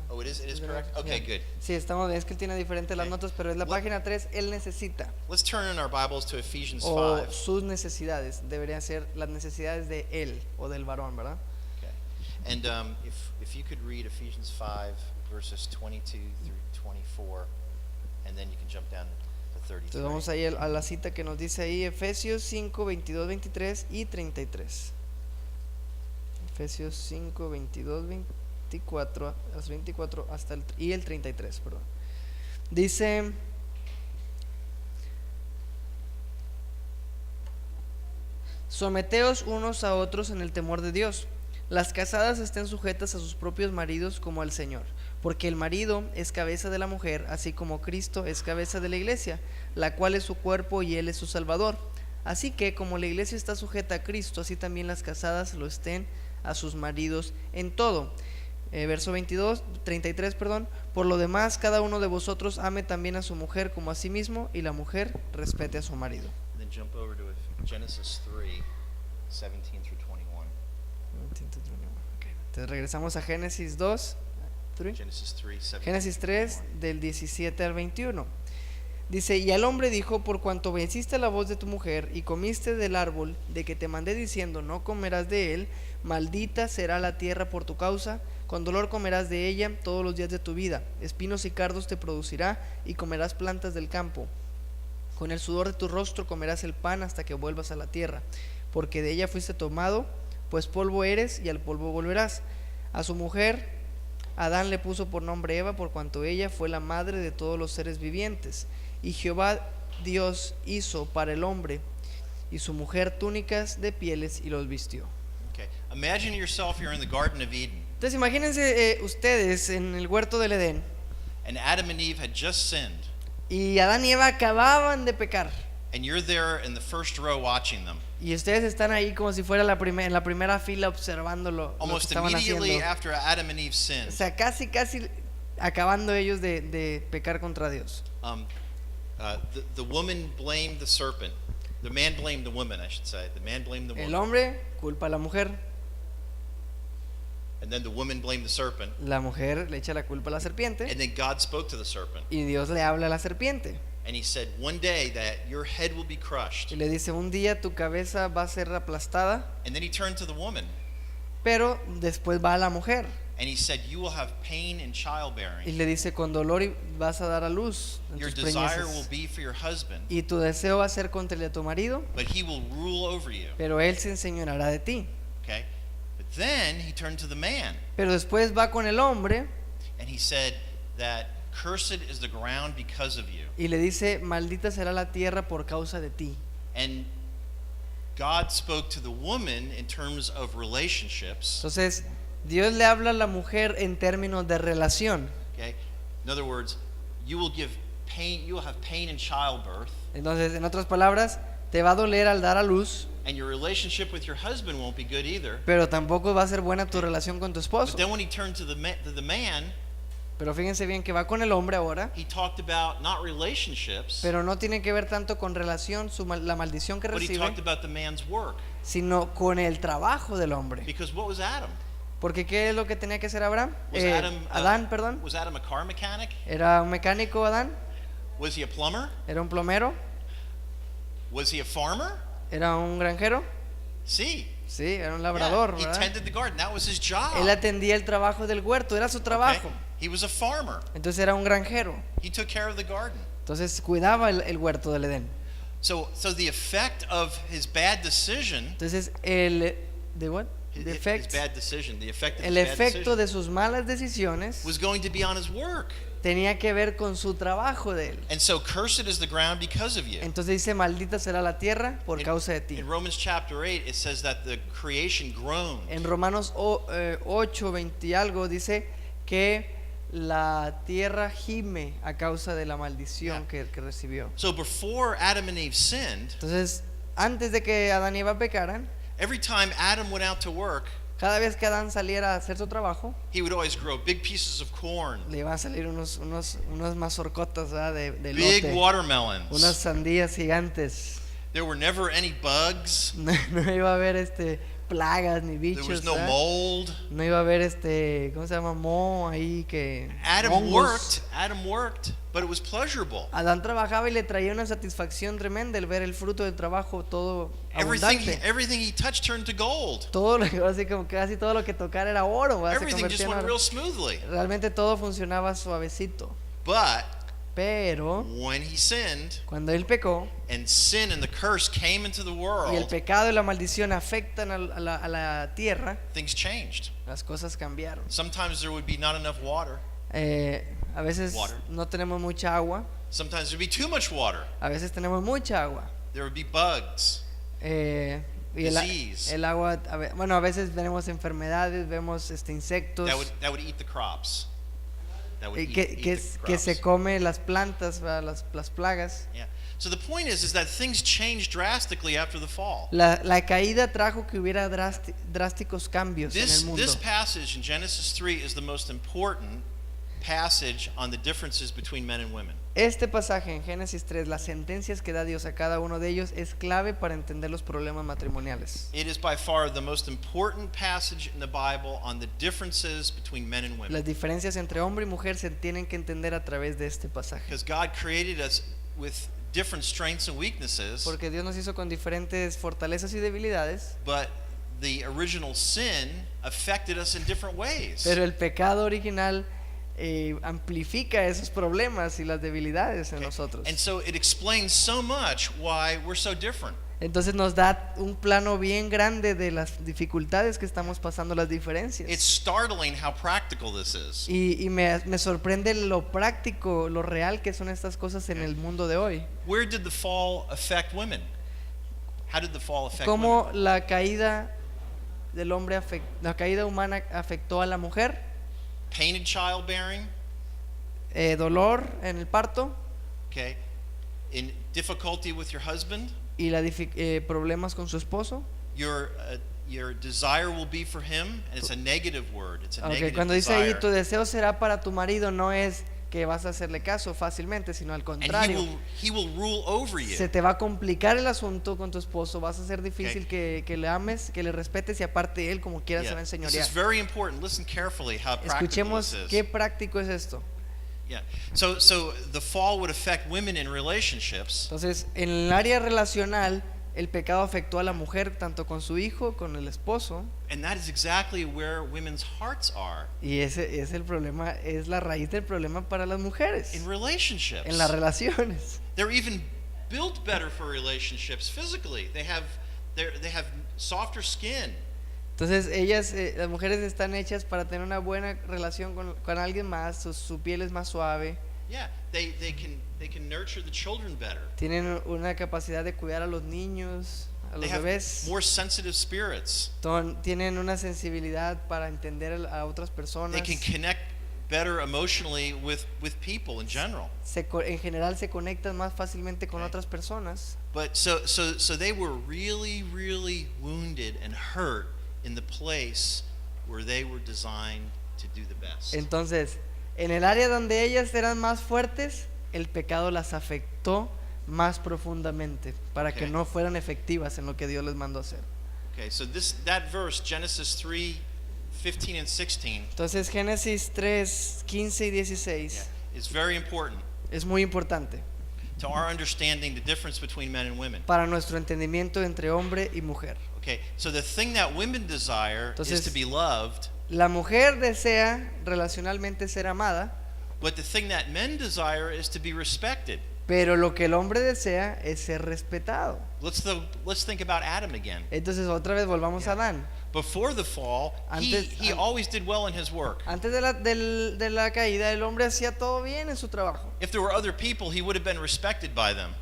Oh, it is it's the correct? next- Okay, yeah. good. Sí, estamos bien, es que él tiene diferentes las Okay. notas, pero es la What- página 3, él necesita, Let's turn in our Bibles to Ephesians o 5. sus necesidades, deberían ser las necesidades de él o del varón, ¿verdad? Okay. And if you could read Ephesians 5, verses 22 through 24, and then you can jump down to 33. Entonces vamos ahí a la cita que nos dice ahí, Efesios 5, 22, 23 y 33. Efesios 5, 22, 24 hasta el 33, perdón. Dice: someteos unos a otros en el temor de Dios. Las casadas estén sujetas a sus propios maridos como al Señor, porque el marido es cabeza de la mujer, así como Cristo es cabeza de la iglesia, la cual es su cuerpo y él es su Salvador. Así que como la iglesia está sujeta a Cristo, así también las casadas lo estén a sus maridos en todo. verso 33, perdón. Por lo demás, cada uno de vosotros ame también a su mujer como a sí mismo, y la mujer respete a su marido. And then jump over to Genesis 3, 17 through 21. Entonces regresamos a Génesis 2, Genesis 3, 17 Génesis 3 del 17 al 21. Dice: y al hombre dijo: por cuanto obedeciste la voz de tu mujer y comiste del árbol de que te mandé diciendo no comerás de él, maldita será la tierra por tu causa, con dolor comerás de ella todos los días de tu vida, espinos y cardos te producirá y comerás plantas del campo. Con el sudor de tu rostro comerás el pan hasta que vuelvas a la tierra, porque de ella fuiste tomado, pues polvo eres y al polvo volverás. A su mujer Adán le puso por nombre Eva, por cuanto ella fue la madre de todos los seres vivientes. Y Jehová Dios hizo para el hombre y su mujer túnicas de pieles y los vistió. Okay. Imagine yourself, you're in the Garden of Eden, Entonces imagínense ustedes en el huerto del Edén, and Adam and Eve had just sinned, y Adán y Eva acababan de pecar, and you're there in the first row watching them. y ustedes están ahí como si fuera en la primera fila observando lo que Almost estaban immediately haciendo. after Adam and Eve O sinned, sea, casi acabando ellos de pecar contra Dios. the woman blamed the serpent. The man blamed the woman, I should say. The man blamed the El woman. hombre culpa a la mujer, And then the woman blamed the serpent. la mujer le echa la culpa a la serpiente, And then God spoke to the serpent. y Dios le habla a la serpiente And he said, one day that your head will be crushed. y le dice: un día tu cabeza va a ser aplastada. And then he turned to the woman. Pero después va a la mujer And he said, you will have pain in y childbearing. le dice: con dolor vas a dar a luz en Your tus desire will preñeces, be for your husband, y tu deseo va a ser contra el de tu marido, but he will rule over you. pero él se enseñoreará de ti. Okay? But then he turned to the man. Pero después va con el hombre And he said that cursed is the ground because of you. y le dice: maldita será la tierra por causa de ti. And God spoke to the woman in terms of relationships. Entonces Dios le habla a la mujer en términos de relación. Okay? In other words, you will have pain in childbirth, Entonces, en otras palabras, te va a doler al dar a luz, and your relationship with your husband won't be good either. pero tampoco va a ser buena tu relación con tu esposo. But then when he turned to the man, Pero fíjense bien que va con el hombre ahora, he talked about not relationships, pero no tiene que ver tanto con relación, la maldición que but he recibe, talked about the man's work. sino con el trabajo del hombre. Because what was Adam? Porque ¿qué es lo que tenía que hacer Adán? Was Perdón. Was Adam a car mechanic? ¿Era un mecánico Adán? Was he a plumber? ¿Era un plomero? Was he a farmer? ¿Era un granjero? See. Sí, era un labrador, Yeah, he ¿verdad? tended the garden. That was his job. Él atendía el trabajo del huerto, era su Okay? trabajo. He was a farmer. Entonces era un granjero. He took care of the garden. Entonces cuidaba el huerto del Edén. So the effect of his bad decision, Entonces his bad decision, the effect of el his bad efecto decision de sus malas decisiones was going to be on his work. tenía que ver con su trabajo de él. And so cursed is the ground because of you. Entonces dice: maldita será la tierra por causa de ti. In Romans chapter 8, it says that the creation groaned. En Romanos 8, 20 y algo dice que la tierra gime a causa de la maldición que recibió. So before Adam and Eve sinned, Entonces, antes de que Adán y Eva pecaran, every time Adam went out to work, cada vez que Adán saliera a hacer su trabajo, he would always grow big pieces of corn, le iban a salir unas mazorcotas, ¿verdad? de big lote, watermelons. unas sandías gigantes. There were never any bugs. No iba a haber plagas ni There was bichos, no ¿verdad? mold. No iba a haber ¿cómo se llama? Moho ahí que Adam hongos. worked, but it was pleasurable. Adán trabajaba y le traía una satisfacción tremenda el ver el fruto del trabajo todo abundante. Everything he touched turned to gold. Todo lo que así como casi todo lo que tocara era oro, ¿verdad? Se Everything just convertía en went oro. real smoothly. Realmente todo funcionaba suavecito. But Pero when he sinned, cuando él pecó and sin and the curse came into the y el world, pecado y la maldición afectan a la tierra, things changed. las cosas cambiaron. Sometimes there would be not enough water. A veces Water. no tenemos mucha agua, Sometimes there'd be too much water. a veces tenemos mucha agua. There would be bugs. Y Disease. el agua, a veces tenemos enfermedades, vemos insectos That would eat the crops. That would y eat que the se crops. come las plantas, ¿verdad? las plagas. Yeah. So the point is that things changed drastically after the fall. La caída trajo que hubiera drásticos cambios en el This mundo. passage in Genesis 3 is the most important passage on the differences between men and women. Este pasaje en Génesis 3, las sentencias que da Dios a cada uno de ellos, es clave para entender los problemas matrimoniales. It is by far the most important passage in the Bible on the differences between men and women. Las diferencias entre hombre y mujer se tienen que entender a través de este pasaje. Because God created us with different strengths and weaknesses, Porque Dios nos hizo con diferentes fortalezas y debilidades, but the original sin affected us in different ways. pero el pecado original amplifica esos problemas y las debilidades en nosotros. And so it explains so much why we're so different. Entonces nos da un plano bien grande de las dificultades que estamos pasando, las It's diferencias. startling how practical this is. Y me sorprende lo práctico, lo real que son estas cosas en el mundo de hoy. Where did the fall affect women? How did the fall affect Cómo women? la caída del hombre, la caída humana afectó a la mujer. Pain in childbearing, Dolor en el parto okay? In difficulty with your husband, y problemas con su esposo. your desire will be for him, and it's a negative word. It's a negative Cuando dice ahí desire. tu deseo será para tu marido, no es que vas a hacerle caso fácilmente, sino al And contrario, he will rule over se you. te va a complicar el asunto con tu esposo, vas a hacer difícil que le ames, que le respetes, y aparte él como quiera se va a This enseñorear. is very important. Listen carefully how practical Escuchemos this qué is. práctico es esto. Yeah. So the fall would affect women in relationships, Entonces, en el área relacional, el pecado afectó a la mujer tanto con su hijo, con el esposo, and that is exactly where women's hearts are y ese es el problema, es la raíz del problema para las mujeres in relationships. en las relaciones. They're even built better for relationships physically. They have softer skin. Entonces las mujeres están hechas para tener una buena relación con alguien más, su piel es más suave, Yeah, they can nurture the children better. tienen una capacidad de cuidar a los niños, a They los have bebés, more sensitive spirits. tienen una sensibilidad para entender a otras personas, They can connect better emotionally with people in general. en general se conectan más fácilmente con Okay. otras personas. But so they were really wounded and hurt in the place where they were designed to do the best. Entonces, en el área donde ellas eran más fuertes, el pecado las afectó más profundamente para que Okay. no fueran efectivas en lo que Dios les mandó hacer. Okay, so that verse, Genesis 3:15 and 16, Entonces, Génesis 3, 15 y 16 yeah, is very important es muy importante to our understanding the difference between men and women. para nuestro entendimiento entre hombre y mujer. Okay, so the thing that women desire is Entonces, to be loved, La mujer desea relacionalmente ser amada, but the thing that men desire is to be respected. pero lo que el hombre desea es ser respetado. Let's think about Adam again. Entonces, otra vez volvamos a Adán. Before the fall, he always did well in his work. Antes de la caída, el hombre hacía todo bien en su trabajo. If there were other people, he would have been respected by them.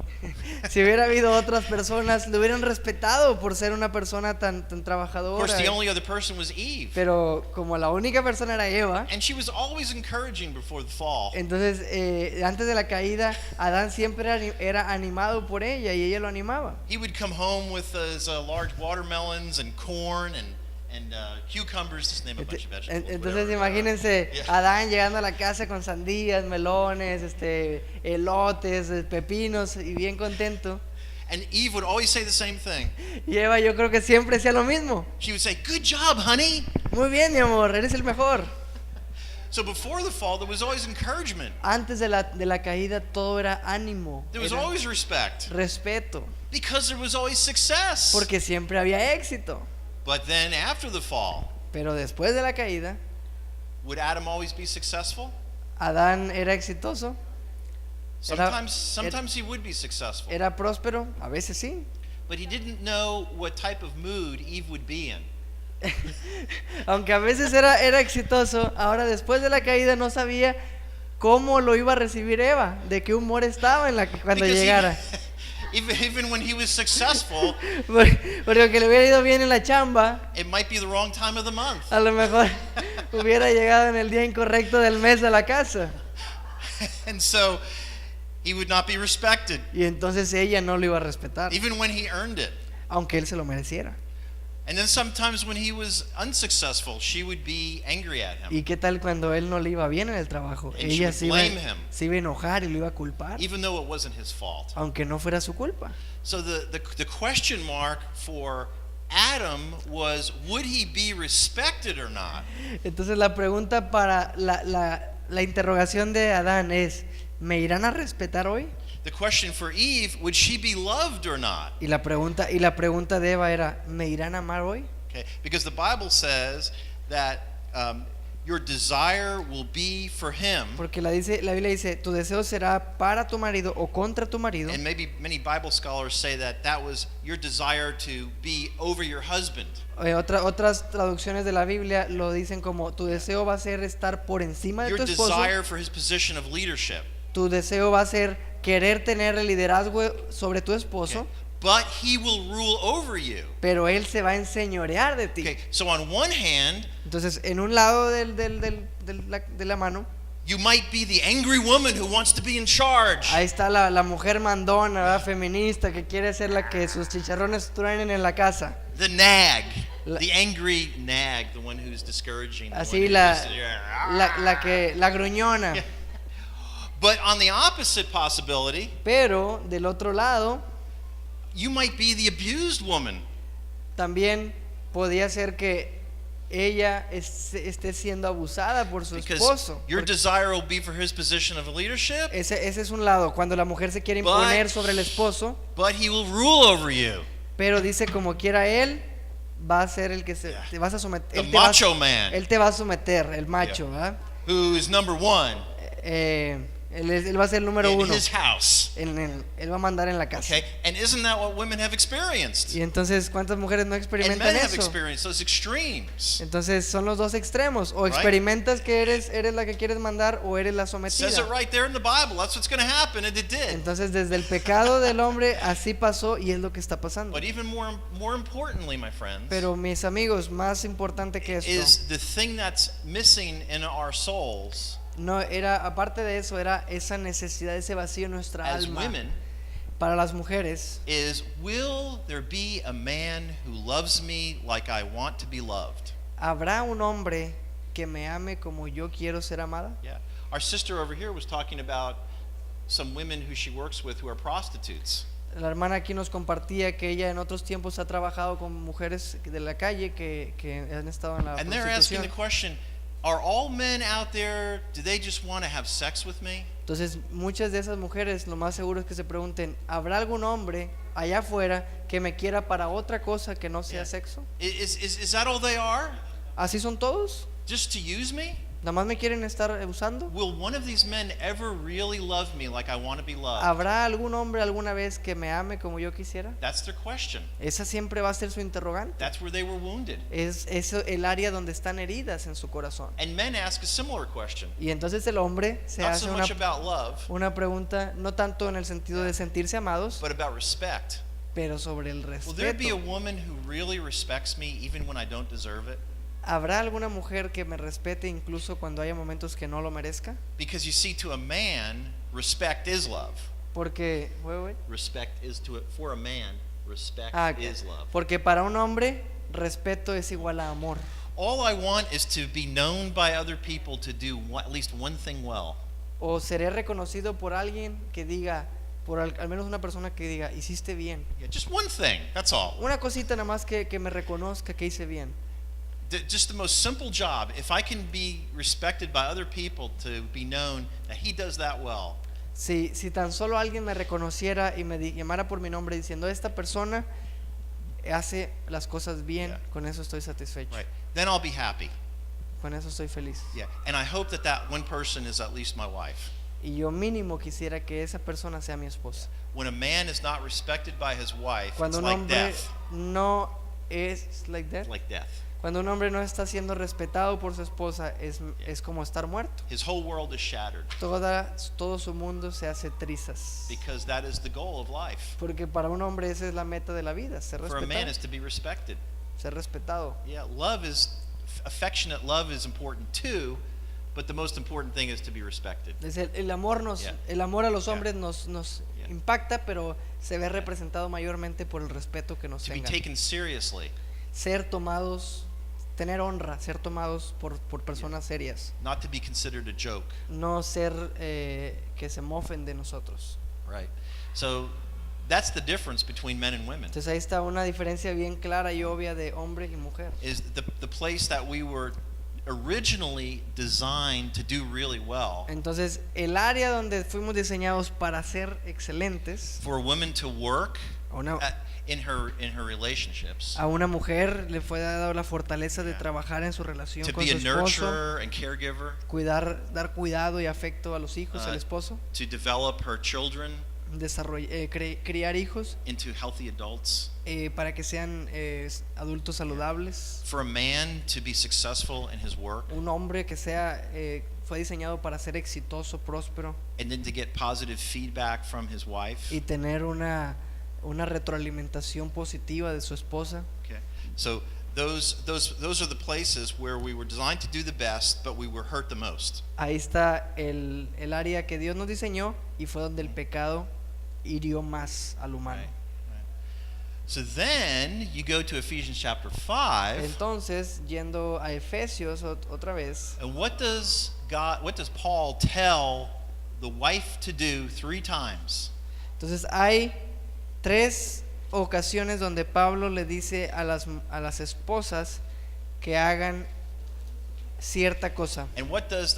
Si hubiera habido otras personas, lo hubieran respetado por ser una persona tan Of course, trabajadora. the only other person was Eve, Pero como la única persona era Eva, and she was always encouraging before the fall. entonces antes de la caída, Adán siempre era animado por ella y ella lo animaba. He would come home with his large watermelons and corn and cucumbers, just name a bunch of vegetables. Entonces whatever. imagínense Yeah. Adán llegando a la casa con sandías, melones, elotes, pepinos y bien contento. And Eve would always say the same thing. Y Eva yo creo que siempre hacía lo mismo. She would say, "Good job, honey." Muy bien, mi amor, eres el mejor. So before the fall, there was always encouragement. Antes de la caída todo era ánimo, There was era always respect respeto, because there was always success. porque siempre había éxito. But then after the fall, Pero después de la caída, would Adam always be successful? Adán era exitoso, Sometimes he would be successful. era próspero, a veces sí. But he didn't know what type of mood Eve would be in. Aunque a veces era exitoso, ahora después de la caída no sabía cómo lo iba a recibir Eva, de qué humor estaba cuando Because llegara. even when he was successful, Porque aunque le hubiera ido bien en la chamba, it might be the wrong time of the month. a lo mejor hubiera llegado en el día incorrecto del mes a la casa. And so he would not be respected, Y entonces ella no lo iba a respetar, even when he earned it. aunque él se lo mereciera. And then sometimes when he was unsuccessful, she would be angry at him, ¿Y qué tal cuando él no le iba bien en el trabajo? And she Ella would se iba, blame him. se iba a enojar y lo iba a culpar, even though it wasn't his fault. aunque no fuera su culpa. So the question mark for Adam was, would he be respected or not? Entonces la pregunta para la interrogación de Adán es, ¿me irán a respetar hoy? The question for Eve, would she be loved or not? Y la pregunta de Eva era, ¿me irán a amar hoy? Okay, because the Bible says that your desire will be for him, Porque la Biblia dice, tu deseo será para tu marido o contra tu marido. and maybe many Bible scholars say that that was your desire to be over your husband. Otras traducciones de la Biblia lo dicen como, tu deseo va a ser estar por encima de Your tu esposo. desire for his position of leadership. Tu deseo va a ser querer tener el liderazgo sobre tu esposo, Okay. But he will rule over you. pero él se va a enseñorear de ti. Okay, so on one hand, Entonces, en un lado de la mano, you might be the angry woman who wants to be in charge. ahí está la mujer mandona, ¿verdad? Feminista, que quiere ser la que sus chicharrones truenen en la casa. The nag, La- the angry nag, the one who's discouraging. The Así one who la just, la gruñona. Yeah. But on the opposite possibility, Pero del otro lado, you might be the abused woman. también podía ser que ella esté siendo abusada por su Because esposo. your Porque desire will be for his position of leadership, ese es un lado, cuando la mujer se quiere imponer sobre el esposo, but he will rule over you. pero dice como quiera él, va a ser el que Yeah. te vas a someter. The macho man. Él te va a someter, el macho, ¿verdad? Who is number one Él va a ser el número in uno. his house. Él va a mandar en la casa. Okay, and isn't that what women have experienced? Y entonces, ¿cuántas mujeres no And experimentan men have eso? experienced those extremes. Entonces son los dos extremos. O experimentas que eres la que quieres mandar o eres la It sometida. says it right there in the Bible. That's what's going to happen, and it did. Entonces desde el pecado del hombre así pasó y es lo que está pasando. But even more importantly, my friends, Pero mis amigos, más importante que esto, is the thing that's missing in our souls no era, aparte de eso, era esa necesidad, ese vacío en nuestra as alma. women Para las mujeres, is, will there be a man who loves me like I want to be loved? ¿habrá un hombre que me ame como yo quiero ser amada? Yeah. Our sister over here was talking about some women who she works with who are prostitutes. La hermana aquí nos compartía que ella en otros tiempos ha trabajado con mujeres de la calle que han estado en la And they're asking the prostitución. question, are all men out there, do they just want to have sex with me? Entonces muchas de esas mujeres lo más seguro es que se pregunten, ¿habrá algún hombre allá afuera que me quiera para otra cosa que no sea Yeah. sexo? Is that all they are? ¿Así son todos? Just to use me? ¿Nada más me quieren estar usando? Will one of these men ever really love me like I want to be loved? ¿Habrá algún hombre alguna vez que me ame como yo quisiera? That's their question. Esa siempre va a ser su interrogante. That's where they were wounded. Es eso el área donde están heridas en su corazón. And men ask a similar question. Y entonces el hombre se Not hace so much about love, una pregunta no tanto en el sentido de sentirse amados, but about respect. pero sobre el Will there be a respeto. woman who really respects me even when I don't deserve it? ¿Habrá alguna mujer que me respete incluso cuando haya momentos que no lo merezca? Because you see, to a man, respect is love. Porque Respect is for a man, respect Ah, is love. porque para un hombre respeto es igual a amor. All I want is to be known by other people to do at least one thing well. O seré reconocido por alguien que diga, por al menos una persona que diga, hiciste bien. Yeah, just one thing, that's all. Una cosita nada más que me reconozca que hice bien. Just the most simple job. If I can be respected by other people, to be known that he does that well. Si tan solo alguien me reconociera y me llamara por mi nombre diciendo, esta persona hace las cosas bien, Yeah. con eso estoy satisfecho. Right. Then I'll be happy. Con eso estoy feliz. Yeah. And I hope that one person is at least my wife. Y yo mínimo quisiera que esa persona sea mi esposa. When a man is not respected by his wife, Cuando it's un like hombre death. no es like that. Like death. Cuando un hombre no está siendo respetado por su esposa es como estar muerto. His whole world is shattered Todo su mundo se hace trizas. because that is the goal of life. Porque para un hombre esa es la meta de la vida, ser For a man respetado. is to be respected. Ser respetado. Yeah, affectionate love is important too, But the most important thing is to be respected. Entonces, el amor Yeah. el amor a los Yeah. hombres nos Yeah. impacta, pero se ve representado mayormente por el respeto que nos To be tengan. taken seriously, Ser tomados, tener honra, ser tomados por personas serias, not to be considered a joke. no ser que se mofen de nosotros. Right. So that's the difference between men and women. Entonces ahí está una diferencia bien clara y obvia de hombre y mujer. Is the place that we were originally designed to do really well, Entonces el área donde fuimos diseñados para ser excelentes, for a woman to work a una, in her relationships, a una mujer le fue dado la fortaleza de Yeah. trabajar en su relación to con be su a esposo, nurturer and caregiver, dar cuidado y afecto a los hijos, al esposo, to develop her children criar hijos into healthy adults, para que sean adultos saludables. for a man to be successful in his work, Un hombre que fue diseñado para ser exitoso, próspero and then to get positive feedback from his wife. y tener una retroalimentación positiva de su esposa. Okay. So those are the places where we were designed to do the best, but we were hurt the most. Ahí está el área que Dios nos diseñó y fue donde el pecado hirió más al humano. Right. So then you go to Ephesians chapter 5, Entonces, yendo a Efesios otra vez, and what does Paul tell the wife to do 3 times? entonces hay 3 ocasiones donde Pablo le dice a las esposas que hagan cierta cosa. And what does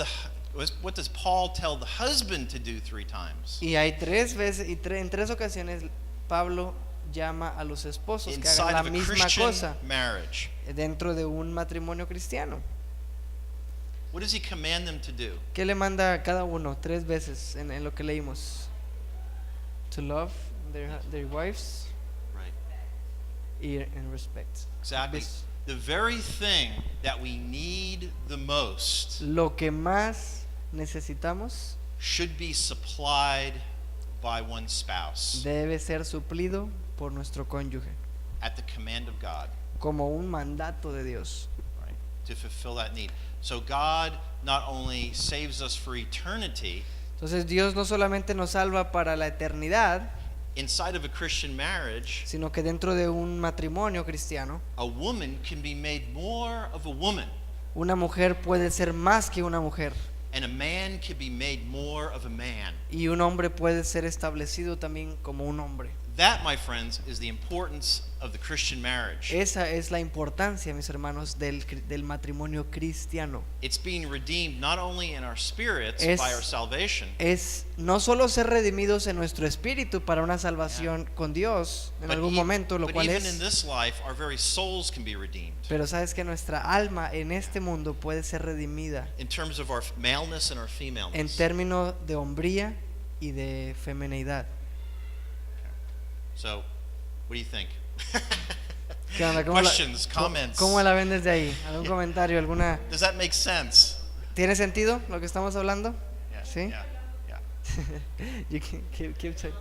Paul tell the husband to do 3 times? Y hay 3 veces, en 3 ocasiones Pablo llama a los esposos que hagan Inside la of a misma Christian cosa marriage, dentro de un matrimonio cristiano. what does he command them to do? ¿Qué le manda a cada uno 3 veces en lo que leímos? To love their wives Right. and respect. Exactly. Bis- The very thing that we need the most Lo que más necesitamos should be supplied by one spouse debe ser suplido por nuestro cónyuge at the command of God, como un mandato de Dios. right? To fulfill that need. So God not only saves us for eternity, Entonces Dios no solamente nos salva para la eternidad, inside of a Christian marriage, sino que dentro de un matrimonio cristiano, a woman can be made more of a woman, una mujer puede ser más que una mujer and a man can be made more of a man. y un hombre puede ser establecido también como un hombre. That, my friends, is the importance of the Christian marriage. Esa es la importancia, mis hermanos, del matrimonio cristiano. It's being redeemed not only in our spirits Es- by our salvation, Es no solo ser redimidos en nuestro espíritu para una salvación con Dios en algún momento, lo but cual even in es, this life, our very souls can be redeemed pero sabes que nuestra alma en este mundo puede ser redimida in terms of our maleness and our en femaleness. términos de hombría y de feminidad. So, what do you think? ¿Qué onda? Questions, comments. ¿Cómo la ven desde ahí? ¿Algún comentario? ¿Alguna? Does that make sense? ¿Tiene sentido lo que estamos hablando? Yeah, ¿Sí? yeah, yeah. You can keep checking.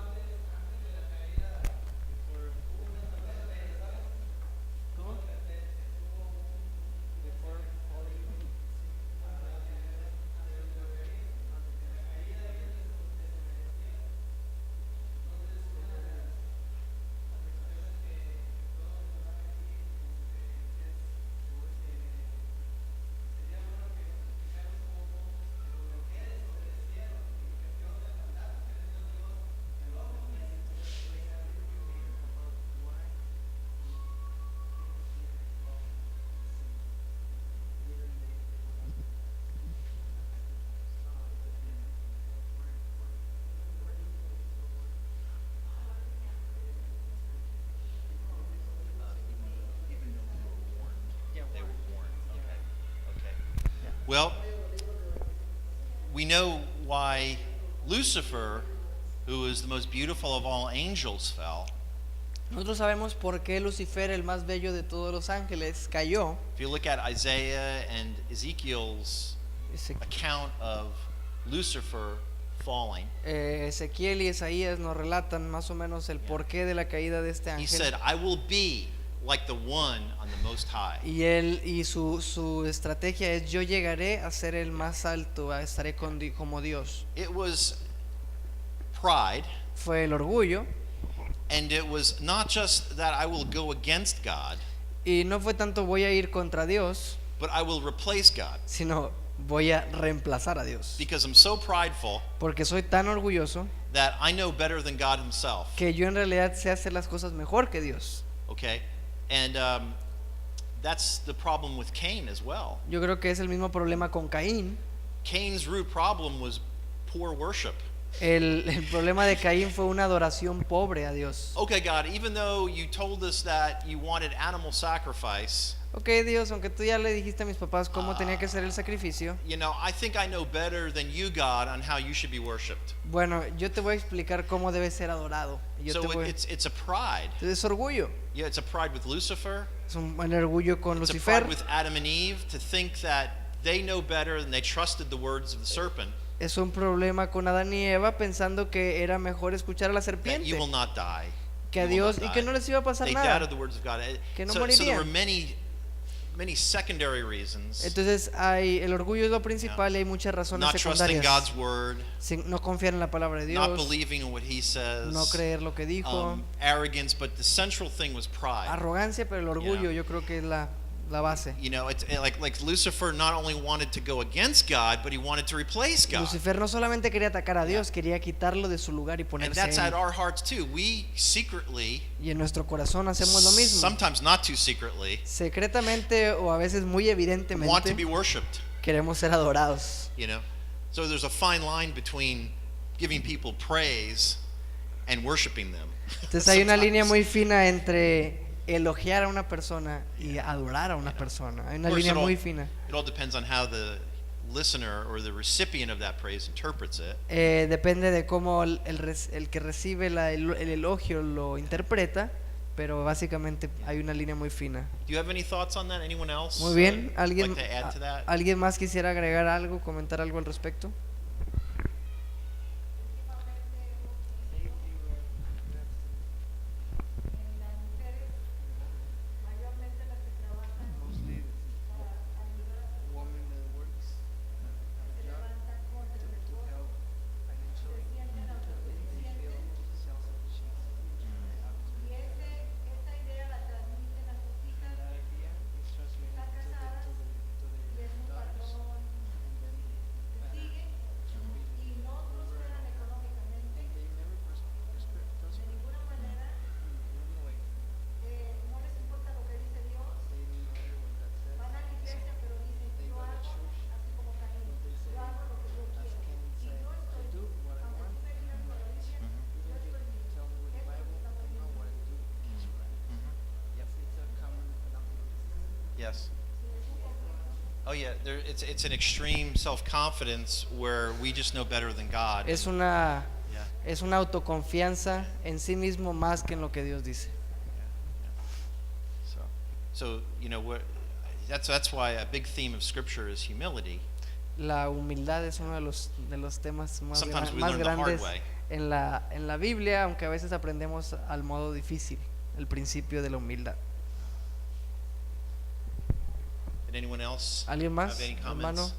They were born. Okay. Well, we know why Lucifer, who is the most beautiful of all angels, fell. Nosotros sabemos por qué Lucifer, el más bello de todos los ángeles, cayó. If you look at Isaiah and Ezekiel's account of Lucifer falling, Ezequiel y Isaías nos relatan más o menos el porqué de la caída de este he ángel. said, I will be like the one on the most high. Y él y su estrategia es: yo llegaré a ser el más alto, estaré como Dios. It was pride, Fue el orgullo, and it was not just that I will go against God, y no fue tanto voy a ir contra Dios, but I will replace God. sino voy a reemplazar a Dios. Because I'm so prideful Porque soy tan orgulloso that I know better than God himself. que yo en realidad sé hacer las cosas mejor que Dios. Okay? And that's the problem with Cain as well. Yo creo que es el mismo problema con Caín. Cain's root problem was poor worship. El problema de Caín fue una adoración pobre a Dios. Okay, God, even though you told us that you wanted animal sacrifice, Ok, Dios, aunque tú ya le dijiste a mis papás cómo tenía que ser el sacrificio, you know, I think I know better than you, God, on how you should be worshipped. bueno, yo te voy a explicar cómo debe ser adorado. Y yo te So voy... it's a pride. Es orgullo. Yeah, it's a pride with Lucifer. Es un orgullo con It's a Lucifer. pride with Adam and Eve to think that they know better and they trusted the words of the serpent. Es un problema con Adán y Eva pensando que era mejor escuchar a la That you serpiente will not die. que a You will not Dios y que die. no les iba a pasar They nada. doubted the words of God. Que no So there were morirían. many secondary reasons. Entonces el orgullo es lo principal y hay muchas razones Not trusting secundarias. God's word, No confiar en la palabra de not Dios, believing in what He says, no creer lo que dijo, arrogance, but the central thing was pride. arrogancia, pero el orgullo yo creo que es la base. You know, it's like Lucifer not only wanted to go against God, but he wanted to replace God. Lucifer no solamente quería atacar a Dios, quería quitarlo de su lugar y And ponerse that's at él. our hearts too. We secretly, Y en nuestro corazón hacemos lo mismo. sometimes not too secretly, Secretamente o a veces muy want to evidentemente be worshipped. queremos ser adorados. You know, so there's a fine line between giving people praise and worshiping them. Entonces hay una Sometimes. línea muy fina entre elogiar a una persona y adorar a una persona. Hay una Of course, línea muy fina. It all depends on how the listener or the recipient of that praise interprets it. Depende de cómo el que recibe el elogio lo interpreta, pero básicamente hay una línea muy fina. Do you have any thoughts on that? Anyone else? Muy bien, ¿alguien, like to add to that? ¿alguien más quisiera agregar algo, comentar algo al respecto? Yes. Oh yeah, it's an extreme self-confidence where we just know better than God. Es una Yeah. autoconfianza en sí mismo más que en lo que Dios dice. So you know that's why a big theme of Scripture is humility. La humildad es uno de los temas más, Sometimes we más learn the hard grandes way. en la Biblia, aunque a veces aprendemos al modo difícil, el principio de la humildad. Did anyone else ¿Alguien más, have any hermano? comments?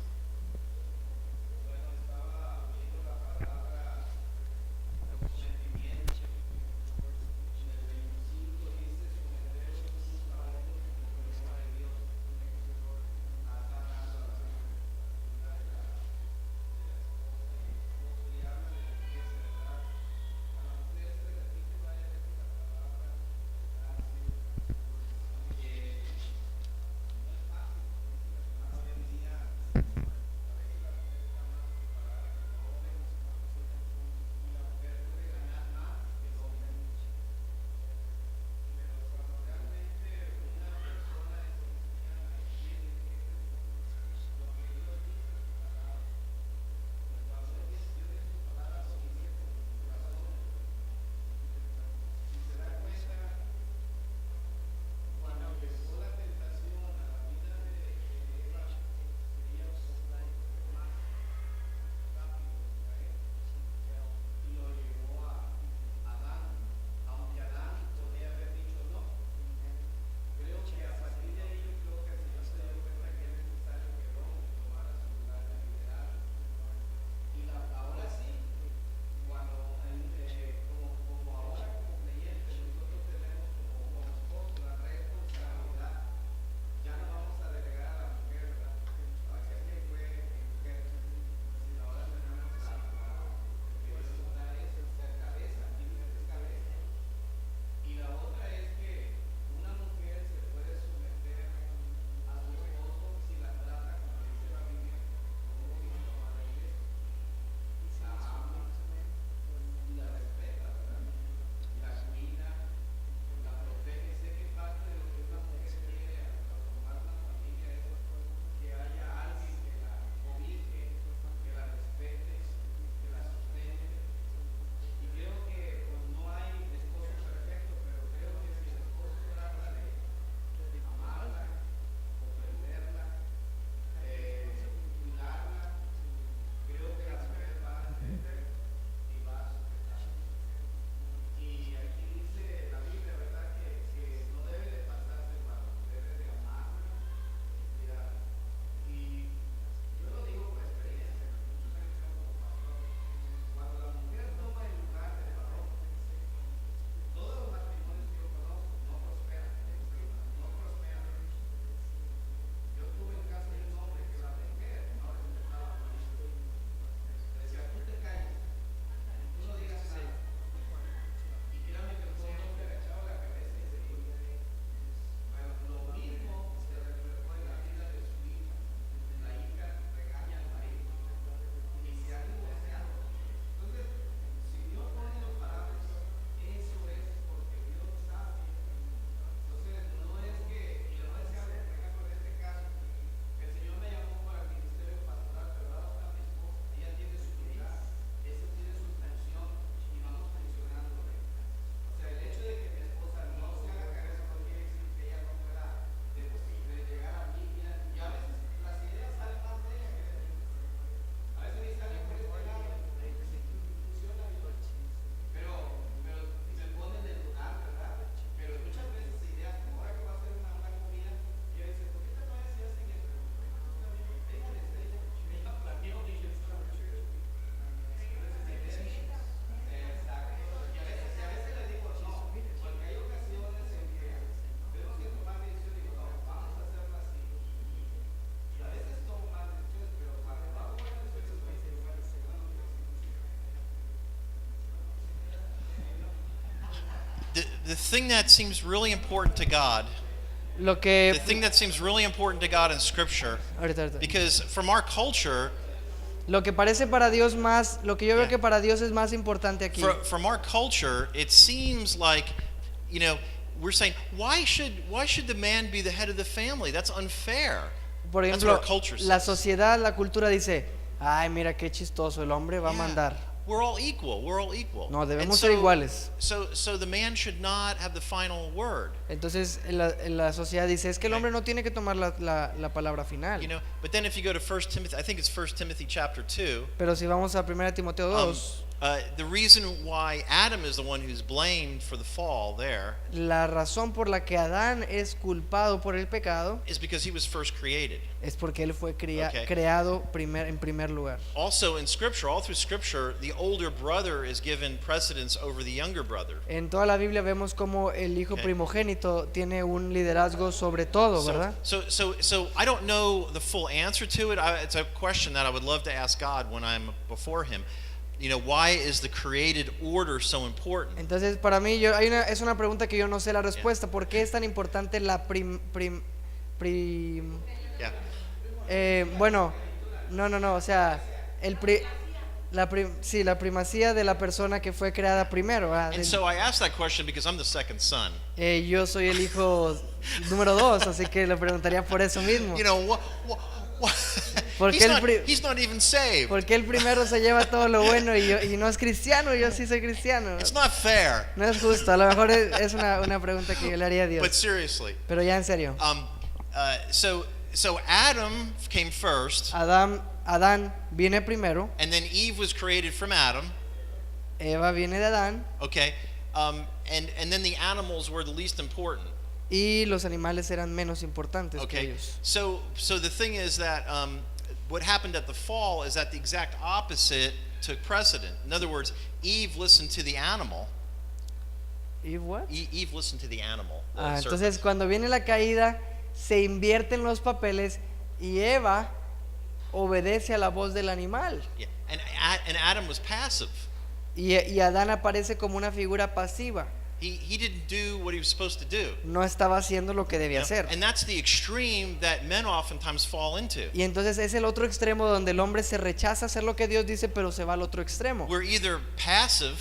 the thing that seems really important to God, Lo que the thing that seems really important to God in Scripture, ahorita. because from our culture, Lo que parece para Dios más, lo que yo veo Yeah. que para Dios es más importante aquí. from our culture, it seems like, you know, we're saying, why should the man be the head of the family? That's unfair. Por That's ejemplo, what our culture la says. sociedad, la cultura dice, ay, mira qué chistoso, el hombre va a Yeah. mandar. We're all equal. We're all equal. No, And debemos ser iguales. So the man should not have the final word. Entonces la sociedad dice, es que el hombre no tiene que tomar la palabra final. You know, but then if you go to 1 Timothy, I think it's 1 Timothy chapter 2. Pero si vamos a 1 Timoteo 2, The reason why Adam is the one who's blamed for the fall there la razón por la que Adán es culpado por el pecado is because he was first created. es porque él fue Okay. creado en primer lugar. Also in Scripture, all through Scripture, the older brother is given precedence over the younger brother. En toda la Biblia vemos como el hijo Okay. primogénito tiene un liderazgo sobre todo, ¿verdad? So I don't know the full answer to it. It's a question that I would love to ask God when I'm before Him. You know, why is the created order so important? Entonces, para mí, es una pregunta que yo no sé la respuesta. ¿Por qué es tan importante la Yeah. bueno, no, o sea, la primacía de la persona que fue creada primero. And so I asked that question because I'm the second son. Yo soy el hijo número 2, así que le preguntaría por eso mismo. You know, what ¿Por qué he's not even saved. ¿Por qué el primero se lleva todo lo bueno y no es cristiano? Yo sí soy cristiano. It's not fair. No es justo, a lo mejor es una pregunta que yo le haría a But Dios. seriously, Pero ya en serio, so Adam came first, Adán viene primero, and then Eve was created from Adam. Eva viene de Adán Okay, and then the animals were the least important. y los animales eran menos importantes que Okay, ellos. so the thing is that what happened at the fall is that the exact opposite took precedent. In other words, Eve listened to the animal. ¿Y what? Eve listened to the animal. The serpent. Entonces cuando viene la caída se invierten los papeles y Eva obedece a la voz del animal Yeah. And Adam was passive. y Adán aparece como una figura pasiva. He didn't do what he was supposed to do. No estaba haciendo lo que debía You know? hacer. And that's the extreme that men oftentimes fall into. Y entonces es el otro extremo donde el hombre se rechaza hacer lo que Dios dice, pero se va al otro extremo. We're either passive,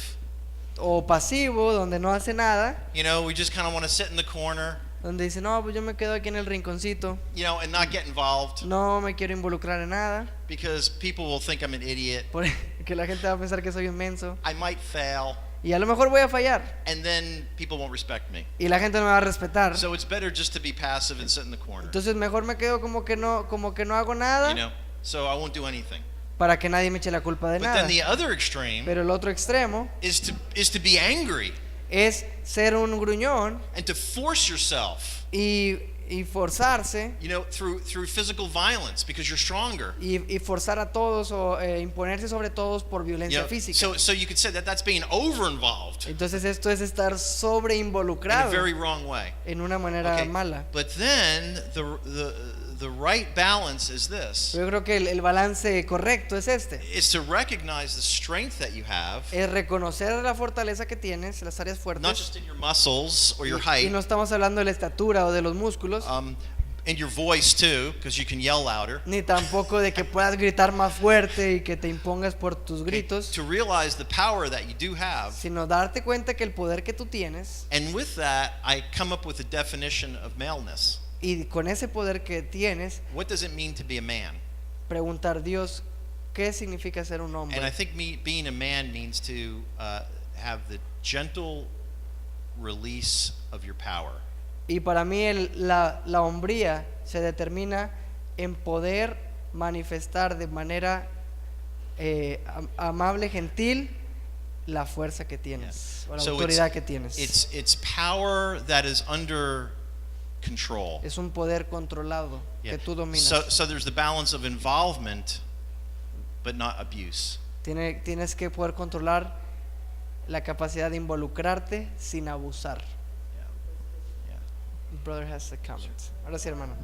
O pasivo, donde no hace nada, you know, we just kind of want to sit in the corner, donde dice, no, pues yo me quedo aquí en el rinconcito, you know, and not get involved no me quiero involucrar en nada, because people will think I'm an idiot. porque la gente va a pensar que soy inmenso. I might fail, Y a lo mejor voy a fallar, and then people won't respect me. y la gente no me va a respetar. So it's better just to be passive and sit in the corner, Entonces mejor me quedo como que no hago nada, you know, so I won't do anything. para que nadie me eche la culpa de But nada. then the other extreme Pero el otro extremo is to be angry es ser un gruñón and to force yourself, y forzarse you know, through physical violence because you're stronger. y forzar a todos o imponerse sobre todos por You violencia know, física. so you could say that that's being over involved Entonces esto es estar sobre in a involucrado very wrong way. en una manera Okay, mala. but then the right balance is this: Yo creo que el balance correcto es este. is to recognize the strength that you have, Es reconocer la fortaleza que tienes, las áreas not fuertes. just in your muscles or your Y height, no estamos hablando de la estatura o de los músculos, in your voice too, because you can yell louder. ni tampoco de que puedas gritar más fuerte y que te impongas por tus gritos, To realize the power that you do have, sino darte cuenta que el poder que tú tienes, and with that, I come up with a definition of maleness. y con ese poder que tienes, What does it mean to be a man? preguntar, Dios, ¿qué significa ser un And I hombre? think being a man means to have the gentle release of your power. Y para mí la hombría se determina en poder manifestar de manera amable, gentil, la fuerza que tienes, o la So autoridad que tienes. it's power that is under control. Es un poder controlado Yeah. que tú dominas. So there's the balance of involvement, but not abuse. Tienes que poder controlar la capacidad de involucrarte sin abusar. Yeah. The brother has a comment. Ahora sí, hermano.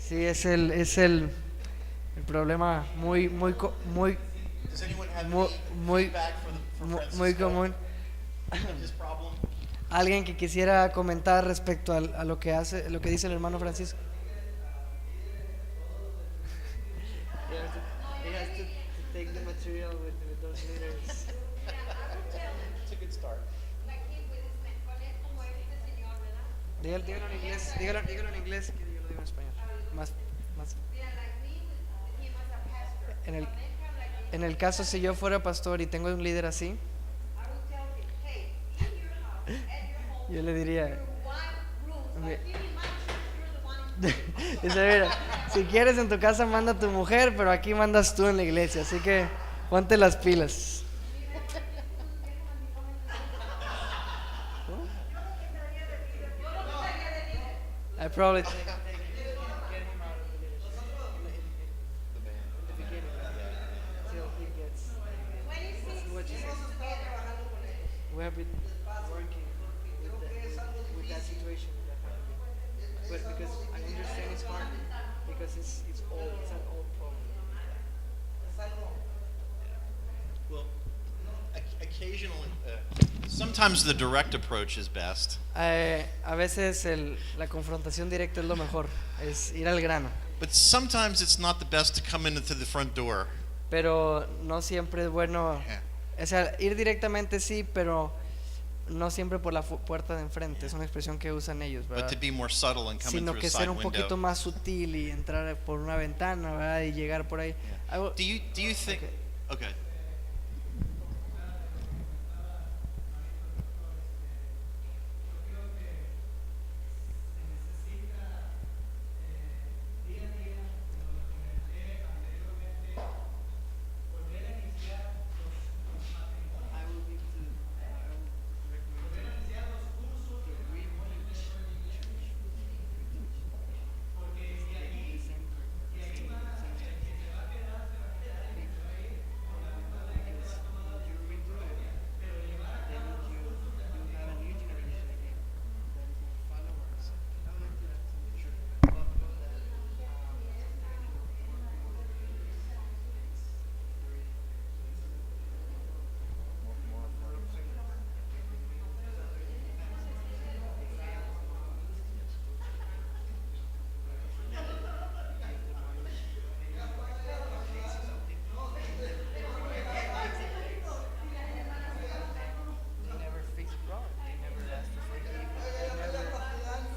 Sí, el problema muy, Does anyone have muy, any muy, feedback for muy Francisco? común. His problem? Alguien que quisiera comentar respecto a lo que hace, lo que dice el hermano Francisco. It's a good start. Dígalo en inglés, dígalo en inglés, que yo lo digo en español. Más. En el caso si yo fuera pastor y tengo un líder así, yo le diría, dice, mira, si quieres en tu casa manda a tu mujer, pero aquí mandas tú en la iglesia, así que ponte las pilas. I probably we have been working with that situation with that family, but because I understand it's hard because it's an old problem. Well, occasionally, sometimes the direct approach is best, A veces la confrontación directa es lo mejor, es ir al grano, but sometimes it's not the best to come into the front door. pero no siempre es bueno. Yeah. O sea, ir directamente sí, pero no siempre por la puerta de enfrente. Es una expresión que usan ellos, But ¿verdad? to be more subtle and come in Sino through a que side ser un poquito window. más sutil y entrar por una ventana, ¿verdad? Y llegar por ahí. I will- Do you think? Okay. They never fix the problem. They never ask to forgive. They never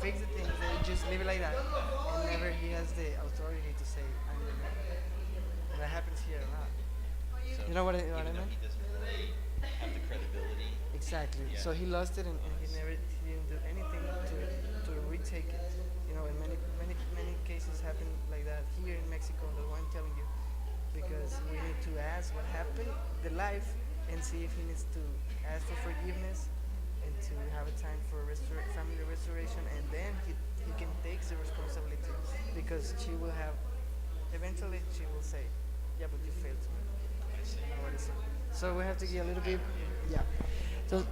fix the things. They just leave it like that. And never he has the authority to say, I'm the man. And that happens here a lot. You know what I Even though mean? he doesn't really have the credibility. Exactly. Yeah. So he lost it, and he didn't do anything to retake it. You know, and many cases happen like that here in Mexico. The one I'm telling you, because we need to ask what happened, the life, and see if he needs to ask for forgiveness and to have a time for family restoration, and then he can take the responsibility, because she will have eventually she will say, yeah, but you failed me. You know what I say? So we have to get a little bit, yeah.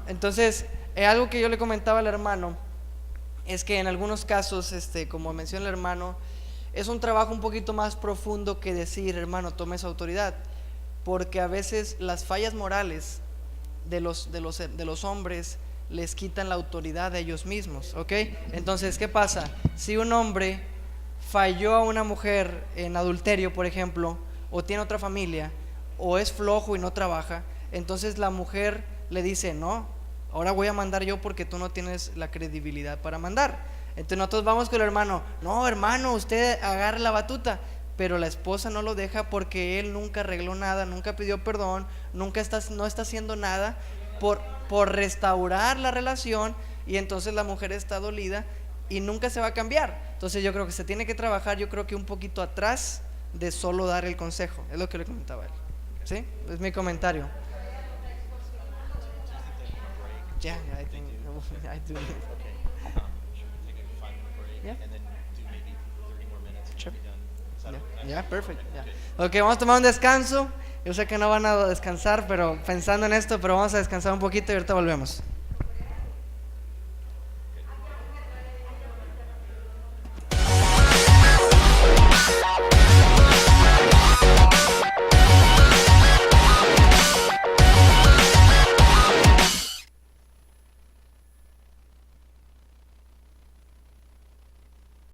Entonces, algo que yo le comentaba al hermano es que en algunos casos, como menciona el hermano, es un trabajo un poquito más profundo que decir, hermano, tome esa autoridad, porque a veces las fallas morales de los hombres les quitan la autoridad de ellos mismos, ¿ok? Entonces, ¿qué pasa? Si un hombre falló a una mujer en adulterio, por ejemplo, o tiene otra familia, o es flojo y no trabaja, entonces la mujer le dice, no, ahora voy a mandar yo porque tú no tienes la credibilidad para mandar. Entonces nosotros vamos con el hermano, no, hermano, usted agarra la batuta, pero la esposa no lo deja porque él nunca arregló nada, nunca pidió perdón, no está haciendo nada por restaurar la relación, y entonces la mujer está dolida y nunca se va a cambiar. Entonces yo creo que se tiene que trabajar, yo creo que un poquito atrás de solo dar el consejo, es lo que le comentaba a él. ¿Sí? Es mi comentario. Yeah, I think I do. Okay. Should we take a 5-minute break Yeah. and then do maybe 30 more minutes and Sure. be done? Is that okay? Yeah, perfect. Okay, Yeah. good. Ok, vamos a tomar un descanso. Yo sé que no van a descansar, pero pensando en esto, pero vamos a descansar un poquito y ahorita volvemos.